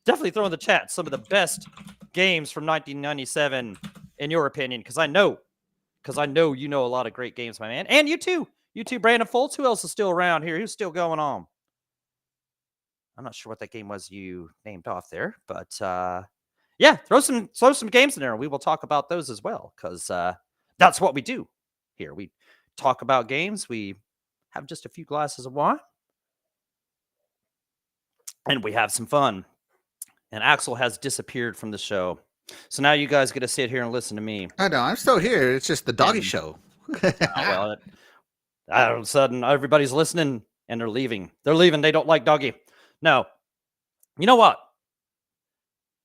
definitely throw in the chat some of the best games from 1997 in your opinion, because I know you know a lot of great games, my man. And you too, Brandon Fultz. Who else is still around here? Who's still going on? I'm not sure what that game was you named off there, but yeah, throw some games in there, and we will talk about those as well, because that's what we do here. We talk about games. We have just a few glasses of wine, and we have some fun. And Axel has disappeared from the show, so now you guys get to sit here and listen to me. I know, I'm still here. It's just the Doggy Show. Well, all of a sudden, everybody's listening, and they're leaving. They don't like Doggy. No. You know what?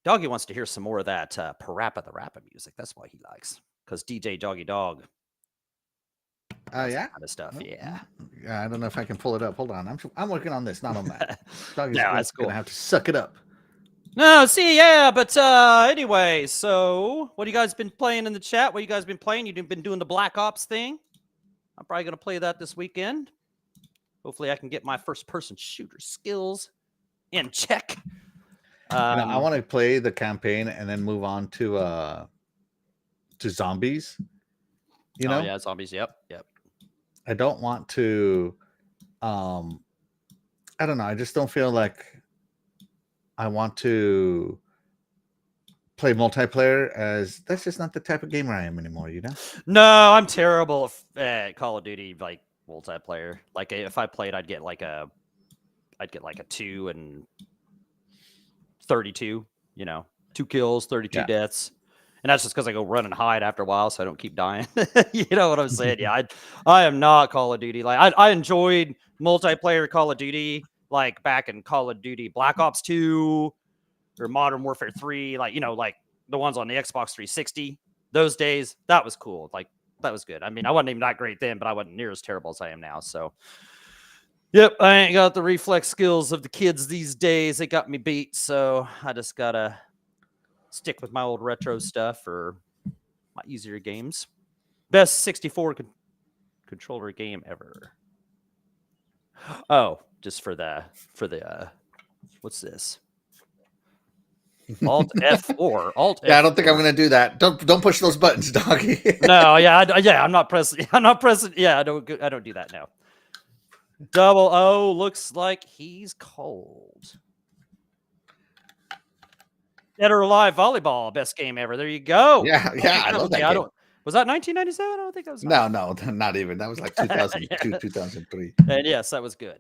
Doggy wants to hear some more of that Parappa the Rappa music. That's why he likes, because DJ Doggy Dog. Yeah, kind of stuff. Yeah. I don't know if I can pull it up. Hold on, I'm working on this, not on that. Doggy's No, that's gonna cool. have to suck it up. No, see, yeah, but anyway, so what you guys been playing in the chat? What you guys been playing? You've been doing the Black Ops thing. I'm probably gonna play that this weekend. Hopefully, I can get my first-person shooter skills in check. I want to play the campaign and then move on to zombies. You know? Oh, yeah, zombies. Yep. I don't want to. I don't know. I just don't feel like I want to play multiplayer, as that's just not the type of gamer I am anymore. You know? No, I'm terrible at Call of Duty, like multiplayer. Like if I played, I'd get like a 2 and 32. 2 kills, 32 deaths. And that's just because I go run and hide after a while, so I don't keep dying. You know what I'm saying? Yeah, I am not Call of Duty. Like I enjoyed multiplayer Call of Duty, like back in Call of Duty Black Ops 2 or Modern Warfare 3, like like the ones on the Xbox 360. Those days, that was cool. Like that was good. I mean, I wasn't even that great then, but I wasn't near as terrible as I am now. So, yep, I ain't got the reflex skills of the kids these days. They got me beat, so I just gotta stick with my old retro stuff or my easier games. Best 64 controller game ever. Oh, just for the what's this? Alt F4. Alt. Yeah, F4. I don't think I'm gonna do that. Don't push those buttons, Doggy. No, yeah, I'm not pressing. Yeah, I don't do that now. Double O looks like he's cold. Dead or Alive volleyball, best game ever. There you go. Yeah, I love that game. Was that 1997? I don't think that was. No, not even. That was like 2002, 2003. And yes, that was good.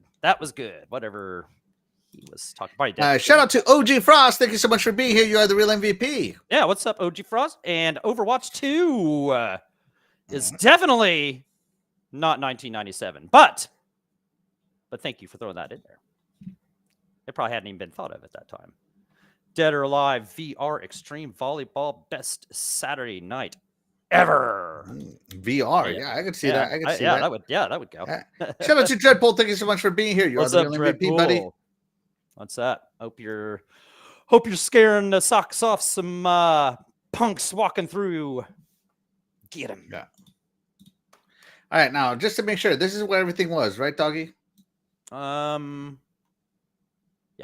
Whatever he was talking about. Shout out to OG Frost. Thank you so much for being here. You are the real MVP. Yeah, what's up, OG Frost? And Overwatch 2 is definitely not 1997, but thank you for throwing that in there. It probably hadn't even been thought of at that time. Dead or Alive VR Extreme Volleyball Best Saturday Night Ever. VR, yeah, I could see that. I could see that. That would go. Shout out to Dreadpool. Thank you so much for being here. You What's are the up, real MVP, buddy. What's that? Hope you're scaring the socks off some punks walking through. Get him. Yeah. All right, now just to make sure, this is where everything was, right, Doggy? Yeah,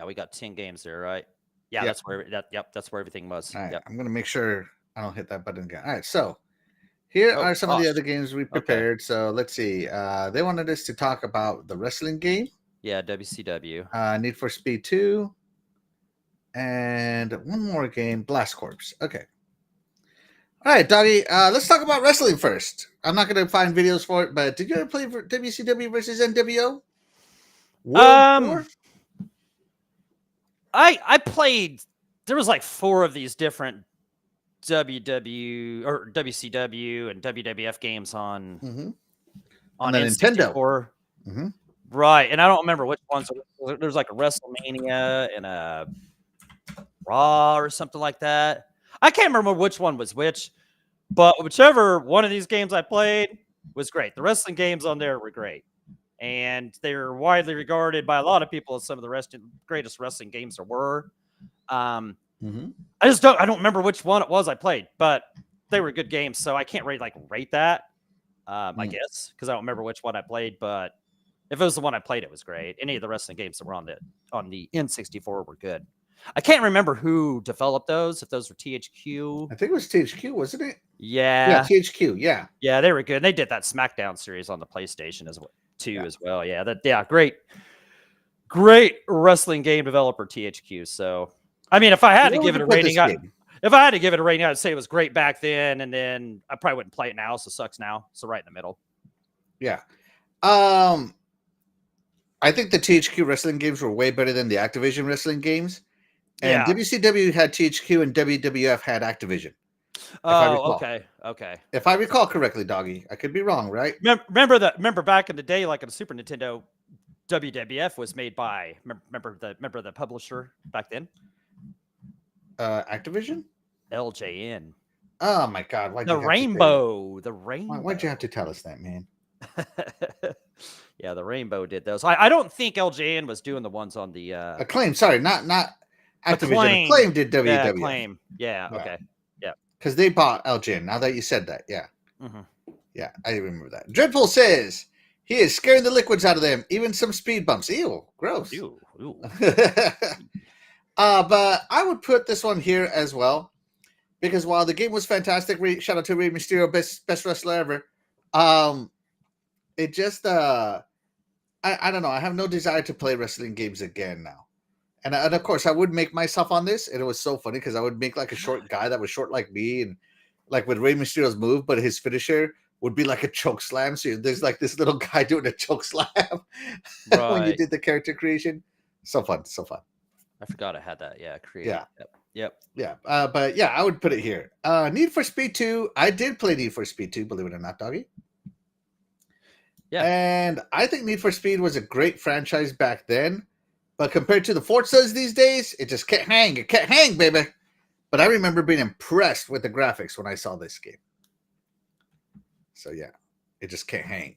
we got 10 games there, right? Yeah, yep. That's where everything was. All right, yep. I'm gonna make sure I don't hit that button again. All right, so Here Oh, are some of the gosh. other games we prepared. So let's see. They wanted us to talk about the wrestling game, Yeah, WCW. Need for Speed 2, and one more game, Blast Corps. Okay. All right, Doggy. Let's talk about wrestling first. I'm not going to find videos for it, but did you ever play for WCW versus NWO? World Tour? I played. There was like 4 of these different WCW and WWF games on Mm-hmm. on the Nintendo. N64. Mm-hmm. Right, and I don't remember which ones. There's like a WrestleMania and a Raw or something like that. I can't remember which one was which, but whichever one of these games I played was great. The wrestling games on there were great, and they're widely regarded by a lot of people as some of the greatest wrestling games there were. Mm-hmm. I don't remember which one it was I played, but they were good games, so I can't rate that. I guess because I don't remember which one I played, but if it was the one I played, it was great. Any of the wrestling games that were on the N64 were good. I can't remember who developed those. If those were THQ, I think it was THQ, wasn't it? Yeah, THQ. Yeah, they were good. And they did that SmackDown series on the PlayStation as well. Yeah, great wrestling game developer THQ. So, I mean, if I had to give it a rating, I'd say it was great back then, and then I probably wouldn't play it now. So it sucks now. So right in the middle. Yeah. I think the THQ wrestling games were way better than the Activision wrestling games. And WCW had THQ and WWF had Activision. Okay. If I recall correctly, Doggy, I could be wrong, right? Remember back in the day, like on the Super Nintendo, WWF was made by remember the publisher back then? Activision? LJN. Oh my God! The Rainbow. Why'd you have to tell us that, man? Yeah, the Rainbow did those. I don't think LJN was doing the ones on the Acclaim. Sorry, not Activision. Acclaim did WWF. Yeah, Acclaim. Yeah, okay. Yeah. Because they bought LJN. Now that you said that, yeah. Mm-hmm. Yeah, I remember that. Dreadful says he is scaring the liquids out of them, even some speed bumps. Ew, gross. Ew. But I would put this one here as well, because while the game was fantastic, shout out to Rey Mysterio, best wrestler ever. It just I don't know. I have no desire to play wrestling games again now. And of course, I would make myself on this, and it was so funny because I would make like a short guy that was short like me, and like with Rey Mysterio's move, but his finisher would be like a choke slam. So there's like this little guy doing a choke slam when you did the character creation. So fun. I forgot I had that. Yeah, created. Yeah. Yeah. But yeah, I would put it here. Need for Speed 2. I did play Need for Speed 2, believe it or not, Doggy. Yeah. And I think Need for Speed was a great franchise back then. But compared to the Forzas these days, it just can't hang. It can't hang, baby. But I remember being impressed with the graphics when I saw this game. So yeah, it just can't hang.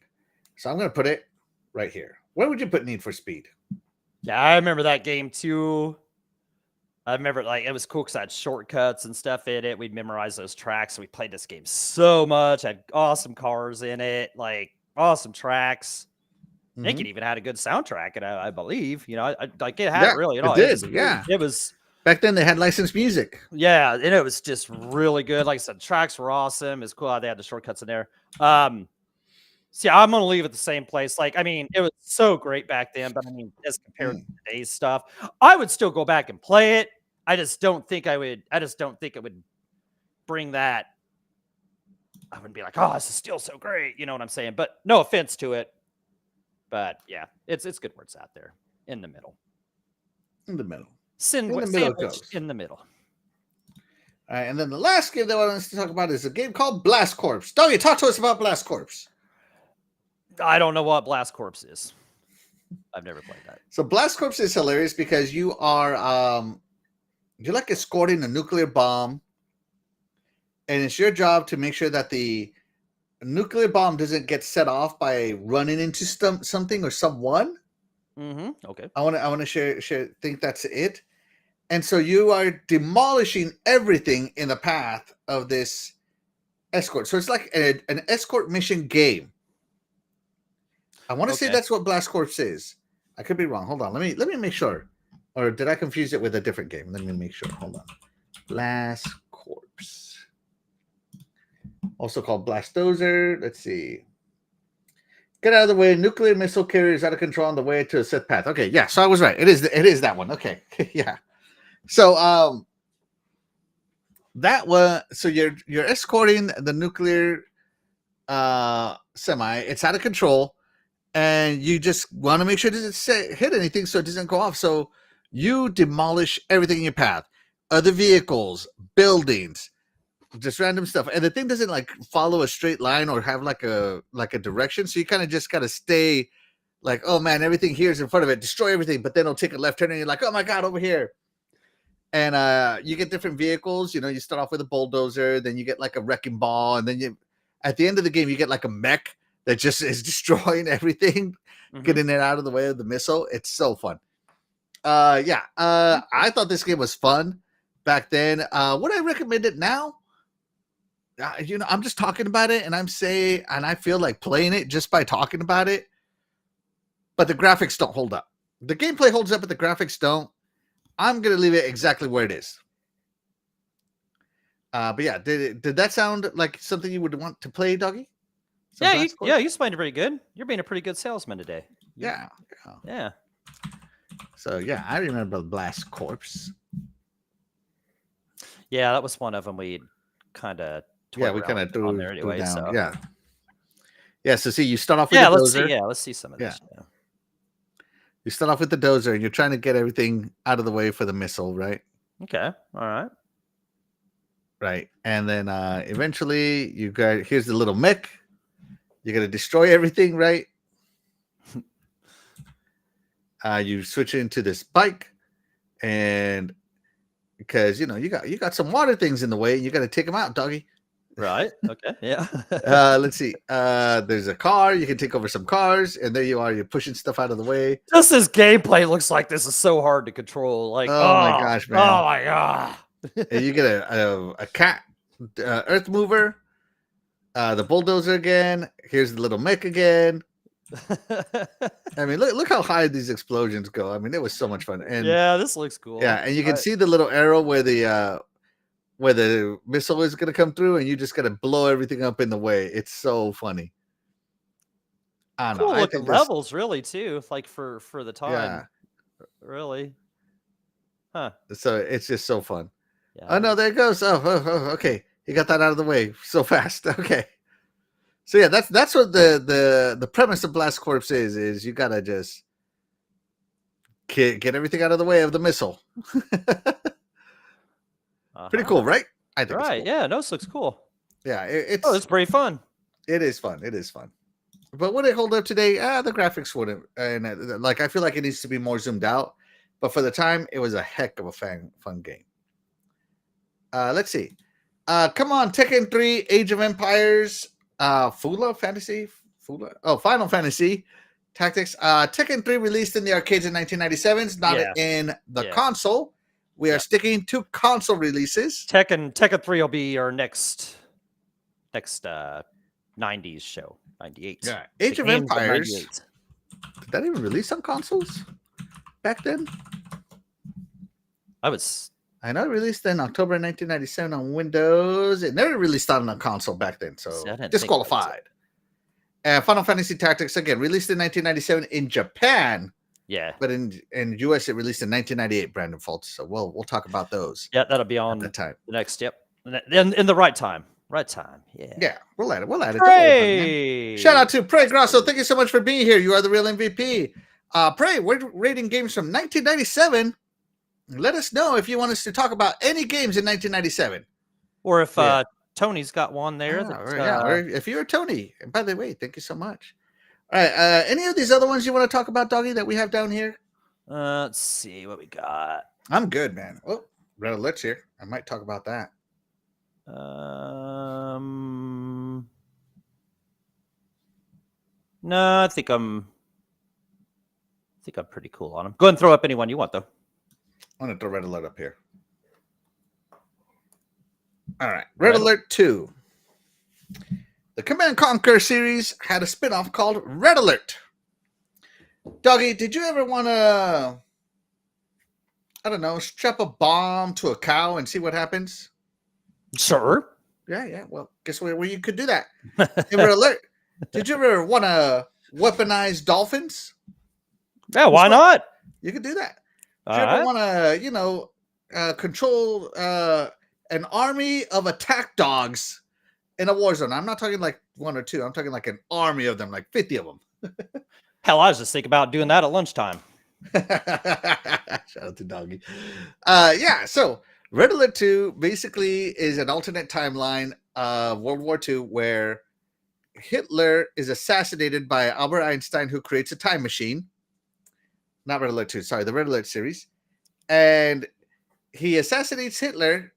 So I'm going to put it right here. Where would you put Need for Speed? Yeah, I remember that game too. I remember it was cool because I had shortcuts and stuff in it. We'd memorize those tracks. So we played this game so much. I had awesome cars in it, like awesome tracks. I think it even had a good soundtrack, and I believe, it had really. It did. It was back then. They had licensed music. Yeah, and it was just really good. Like I said, the tracks were awesome. It's cool how they had the shortcuts in there. So yeah, I'm gonna leave it the same place. Like, I mean, it was so great back then, but I mean, as compared to today's stuff, I would still go back and play it. I just don't think it would bring that. I wouldn't be like, oh, this is still so great. You know what I'm saying? But no offense to it. But yeah, it's good where it's out there in the middle. In the middle. In the middle. All right, and then the last game that I want us to talk about is a game called Blast Corps. Doggy, talk to us about Blast Corps. I don't know what Blast Corps is. I've never played that. So Blast Corps is hilarious because you are you're like escorting a nuclear bomb, and it's your job to make sure that the nuclear bomb doesn't get set off by running into something or someone. Okay. I want to share. Think that's it. And so you are demolishing everything in the path of this escort. So it's like an escort mission game. I want to say that's what Blast Corps is. I could be wrong. Hold on. Let me make sure. Or did I confuse it with a different game? Let me make sure. Hold on. Blast Corps. also called Blastozer. Let's see. Get out of the way. Nuclear missile carrier is out of control on the way to a set path. Okay, yeah, so I was right. It is that one. Okay. Yeah. So that one, so you're escorting the nuclear semi. It's out of control, and you just want to make sure it doesn't hit anything so it doesn't go off. So you demolish everything in your path. Other vehicles, buildings, just random stuff, and the thing doesn't like follow a straight line or have like a direction, so you kind of just gotta stay like, oh man, everything here is in front of it, destroy everything, but then it'll take a left turn and you're like, oh my god, over here. And you get different vehicles. You know, you start off with a bulldozer, then you get like a wrecking ball, and then you at the end of the game you get like a mech that just is destroying everything, getting it out of the way of the missile. It's so fun. I thought this game was fun back then. Would I recommend it now? I'm just talking about it, and I feel like playing it just by talking about it. But the graphics don't hold up. The gameplay holds up, but the graphics don't. I'm gonna leave it exactly where it is. But yeah, did that sound like something you would want to play, Doggy? You explained it pretty good. You're being a pretty good salesman today. Yeah. So yeah, I remember Blast Corps. Yeah, that was one of them we kind of. Yeah, we kind of threw there anyway. down. So. Yeah. So see, you start off with the dozer. Let's see some of this. Yeah. You start off with the dozer, and you're trying to get everything out of the way for the missile, right? Okay. All right. Right, and then eventually here's the little mech. You're gonna destroy everything, right? You switch into this bike, and because you got some water things in the way, you got to take them out, Doggy. Right. Okay. Yeah. Let's see. There's a car. You can take over some cars, and there you are. You're pushing stuff out of the way. Just this gameplay looks like this is so hard to control. Like, oh my gosh, man! Oh my god! And you get a cat, earth mover, the bulldozer again. Here's the little mech again. I mean, look how high these explosions go. I mean, it was so much fun. And yeah, this looks cool. Yeah, and you can see the little arrow where the missile is gonna come through, and you just gotta blow everything up in the way. It's so funny. I don't know. Cool looking levels, really, too. Like for the time. Yeah. Really. Huh. So it's just so fun. Yeah. Oh no, there it goes. Oh, okay. You got that out of the way so fast. Okay. So yeah, that's what the premise of Blast Corps is you gotta just get everything out of the way of the missile. Pretty cool, right? I think. Right. It's cool. Yeah. No, this looks cool. Yeah. It's pretty fun. It is fun. It is fun. But would it hold up today? The graphics wouldn't. And like I feel like it needs to be more zoomed out. But for the time, it was a heck of a fun game. Let's see. Come on, Tekken 3, Age of Empires, Final Fantasy Tactics. Tekken 3 released in the arcades in 1997. Not in the console. We are sticking to console releases. Tekken 3 will be our next 90s show. 98. Yeah. Age of Empires. Did that even release on consoles back then? I know it released in October 1997 on Windows. It never released on a console back then, so disqualified. And Final Fantasy Tactics, again, released in 1997 in Japan. Yeah. But in US, it released in 1998, Brandon Fultz. So we'll talk about those. Yeah, that'll be on the time. The next, in the right time. Right time. Yeah. Yeah, we'll add it. Pray! Shout out to Pray Grasso. Thank you so much for being here. You are the real MVP. Pray, we're rating games from 1997. Let us know if you want us to talk about any games in 1997. Or if Tony's got one there. Or if you're Tony. And by the way, thank you so much. All right. Any of these other ones you want to talk about, Doggy, that we have down here? Let's see what we got. I'm good, man. Oh, red alerts here. I might talk about that. No, I think I'm pretty cool on them. Go ahead and throw up anyone you want, though. I'm going to throw red alert up here. All right. Red Alert 2. The Command & Conquer series had a spinoff called Red Alert. Doggy, did you ever want to, I don't know, strap a bomb to a cow and see what happens? Sure. Yeah. Well, guess where you could do that? Amber Alert. Did you ever want to weaponize dolphins? Yeah, why not? You could do that. All Do you ever right. want to, control an army of attack dogs in a war zone? I'm not talking like 1 or 2. I'm talking like an army of them, like 50 of them. Hell, I was just thinking about doing that at lunchtime. Shout out to Doggy. Yeah, so Red Alert 2 basically is an alternate timeline of World War II where Hitler is assassinated by Albert Einstein, who creates a time machine. Not Red Alert 2, sorry, the Red Alert series. And he assassinates Hitler.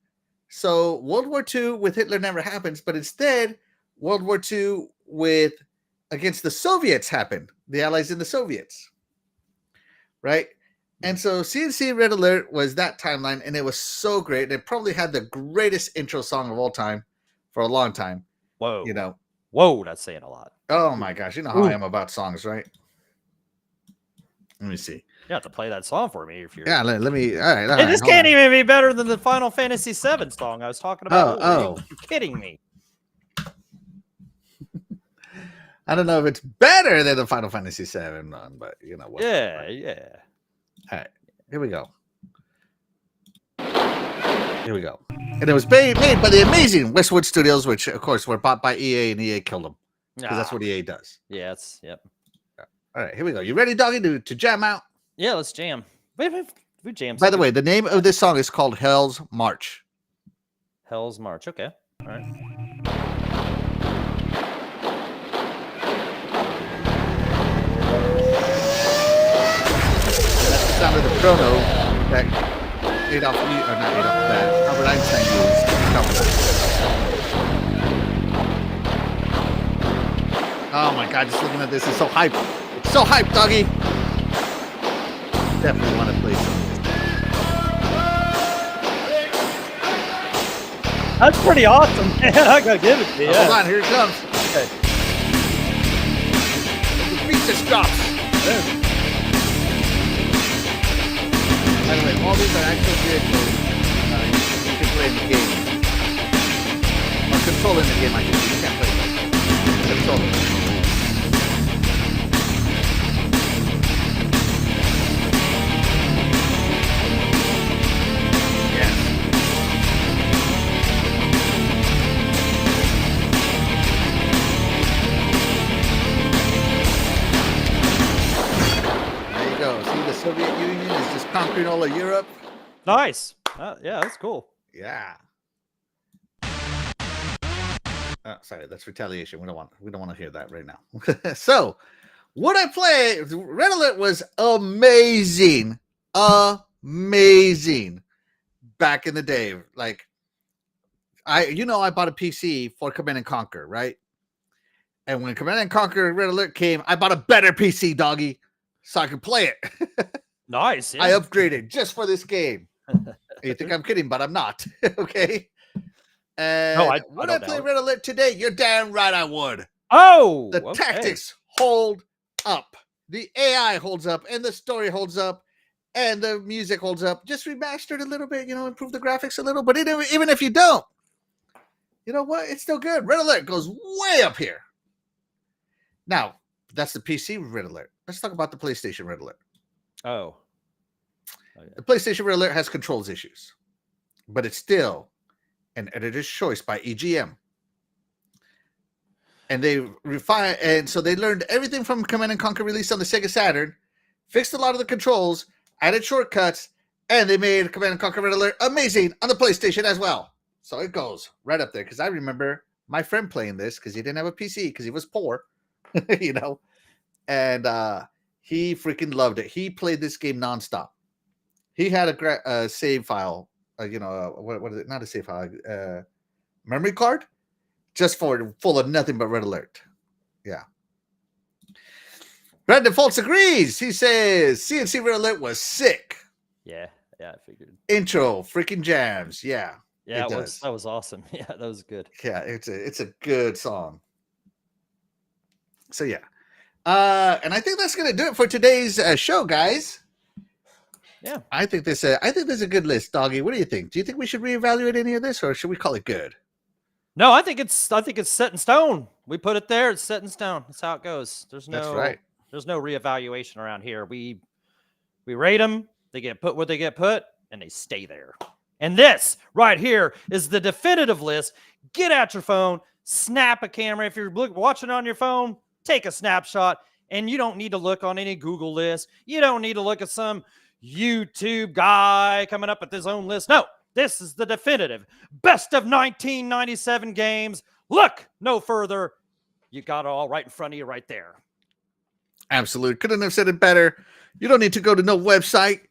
So World War II with Hitler never happens, but instead World War II against the Soviets happened. The Allies and the Soviets. Right? And so CNC Red Alert was that timeline, and it was so great. It probably had the greatest intro song of all time for a long time. Whoa. You know. Whoa, that's saying a lot. Oh my gosh. You know how I am about songs, right? Let me see. You have to play that song for me if you're. Yeah, let me. All right. Hey, this can't even be better than the Final Fantasy VII song I was talking about. Oh. You're kidding me. I don't know if it's better than the Final Fantasy VII one, but you know what? Yeah. All right, here we go. And it was made by the amazing Westwood Studios, which of course were bought by EA, and EA killed them because that's what EA does. Yeah, yep. All right, here we go. You ready, Doggy, to jam out? Yeah, let's jam. We jam. By the way, the name of this song is called Hell's March. Hell's March. Okay. All right. That's the sound of the chrono that Albert Einstein used to cover that. Oh my God, just looking at this is so hype. It's so hype, Doggy. Definitely want to play some of this. That's pretty awesome, man. I gotta give it to you. Oh, hold on, here it comes. Okay. The beat just drops. By the way, all these are actual vehicles you can play in the game. Or control in the game, I guess. You can't play them. Control it. Yes. There you go. See, the Soviet Union is just conquering all of Europe. Nice. Yeah, that's cool. Yeah. Oh, sorry, that's retaliation. We don't want to hear that right now. So, what I played, Red Alert was amazing, back in the day. Like, I bought a PC for Command and Conquer, right? And when Command and Conquer Red Alert came, I bought a better PC, Doggy, so I could play it. Nice. Yeah. I upgraded just for this game. You think I'm kidding, but I'm not. Okay. And No, I would don't I play doubt. Red Alert today? You're damn right I would. Oh, The okay. tactics hold up. The AI holds up, and the story holds up, and the music holds up. Just remastered a little bit, improve the graphics a little. But even if you don't, you know what? It's still good. Red Alert goes way up here. Now, that's the PC Red Alert. Let's talk about the PlayStation Red Alert. Oh. The PlayStation Red Alert has controls issues, but it's still an editor's choice by EGM. And they refine, and so they learned everything from Command and Conquer release on the Sega Saturn, fixed a lot of the controls, added shortcuts, and they made Command and Conquer Red Alert amazing on the PlayStation as well. So it goes right up there, because I remember my friend playing this because he didn't have a PC because he was poor, and he freaking loved it. He played this game nonstop. He had a save file, what is it? Not a save file, memory card, just full of nothing but Red Alert. Yeah. Brandon Fultz agrees. He says CNC Red Alert was sick. Yeah, I figured. Intro, freaking jams. Yeah. Yeah, it that was awesome. Yeah, that was good. Yeah, it's a good song. So yeah. And I think that's gonna do it for today's show, guys. Yeah. I think this is a good list, Doggy. What do you think? Do you think we should reevaluate any of this, or should we call it good? No, I think it's set in stone. We put it there. It's set in stone. That's how it goes. There's That's right. There's no reevaluation around here. We rate them. They get put where they get put, and they stay there. And this right here is the definitive list. Get out your phone, snap a camera. If you're watching on your phone, take a snapshot. And you don't need to look on any Google list. You don't need to look at some YouTube guy coming up with his own list. No, this is the definitive best of 1997 games. Look no further. You got it all right in front of you right there. Absolutely. Couldn't have said it better. You don't need to go to no website.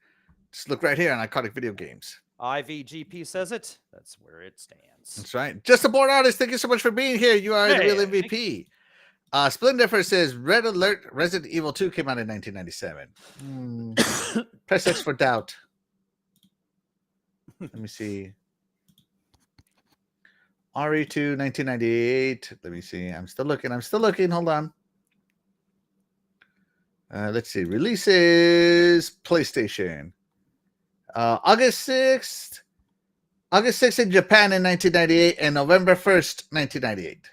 Just look right here on Iconic Video Games. IVGP says it. That's where it stands. That's right. Just a board artist. Thank you so much for being here. You are the real MVP. Splendifer says Red Alert Resident Evil 2 came out in 1997. Press X for doubt. Let me see. RE2 1998. Let me see. I'm still looking. Hold on. Let's see. Releases PlayStation. August 6th in Japan in 1998 and November 1st, 1998.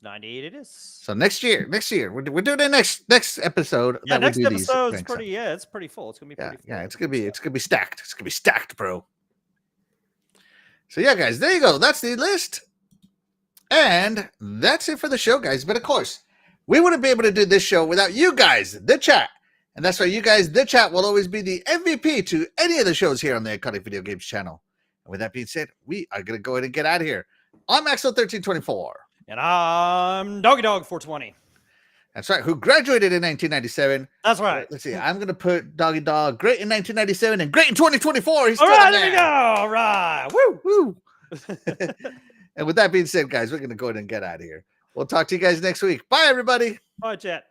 98 it is. So next year we're doing the next episode. Yeah, next episode is pretty. Yeah, it's pretty full. It's gonna be pretty full. Yeah, it's gonna be stacked. It's gonna be stacked, bro. So yeah, guys, there you go. That's the list, and that's it for the show, guys. But of course, we wouldn't be able to do this show without you guys, the chat, and that's why you guys, the chat, will always be the MVP to any of the shows here on the Iconic Video Games channel. And with that being said, we are gonna go ahead and get out of here. I'm Axel1324. And I'm Doggy Dog 420. That's right. Who graduated in 1997. That's right. Let's see. I'm going to put Doggy Dog great in 1997 and great in 2024. He's still all right, there we go. All right. Woo. Woo. And with that being said, guys, we're going to go ahead and get out of here. We'll talk to you guys next week. Bye, everybody. Bye, chat.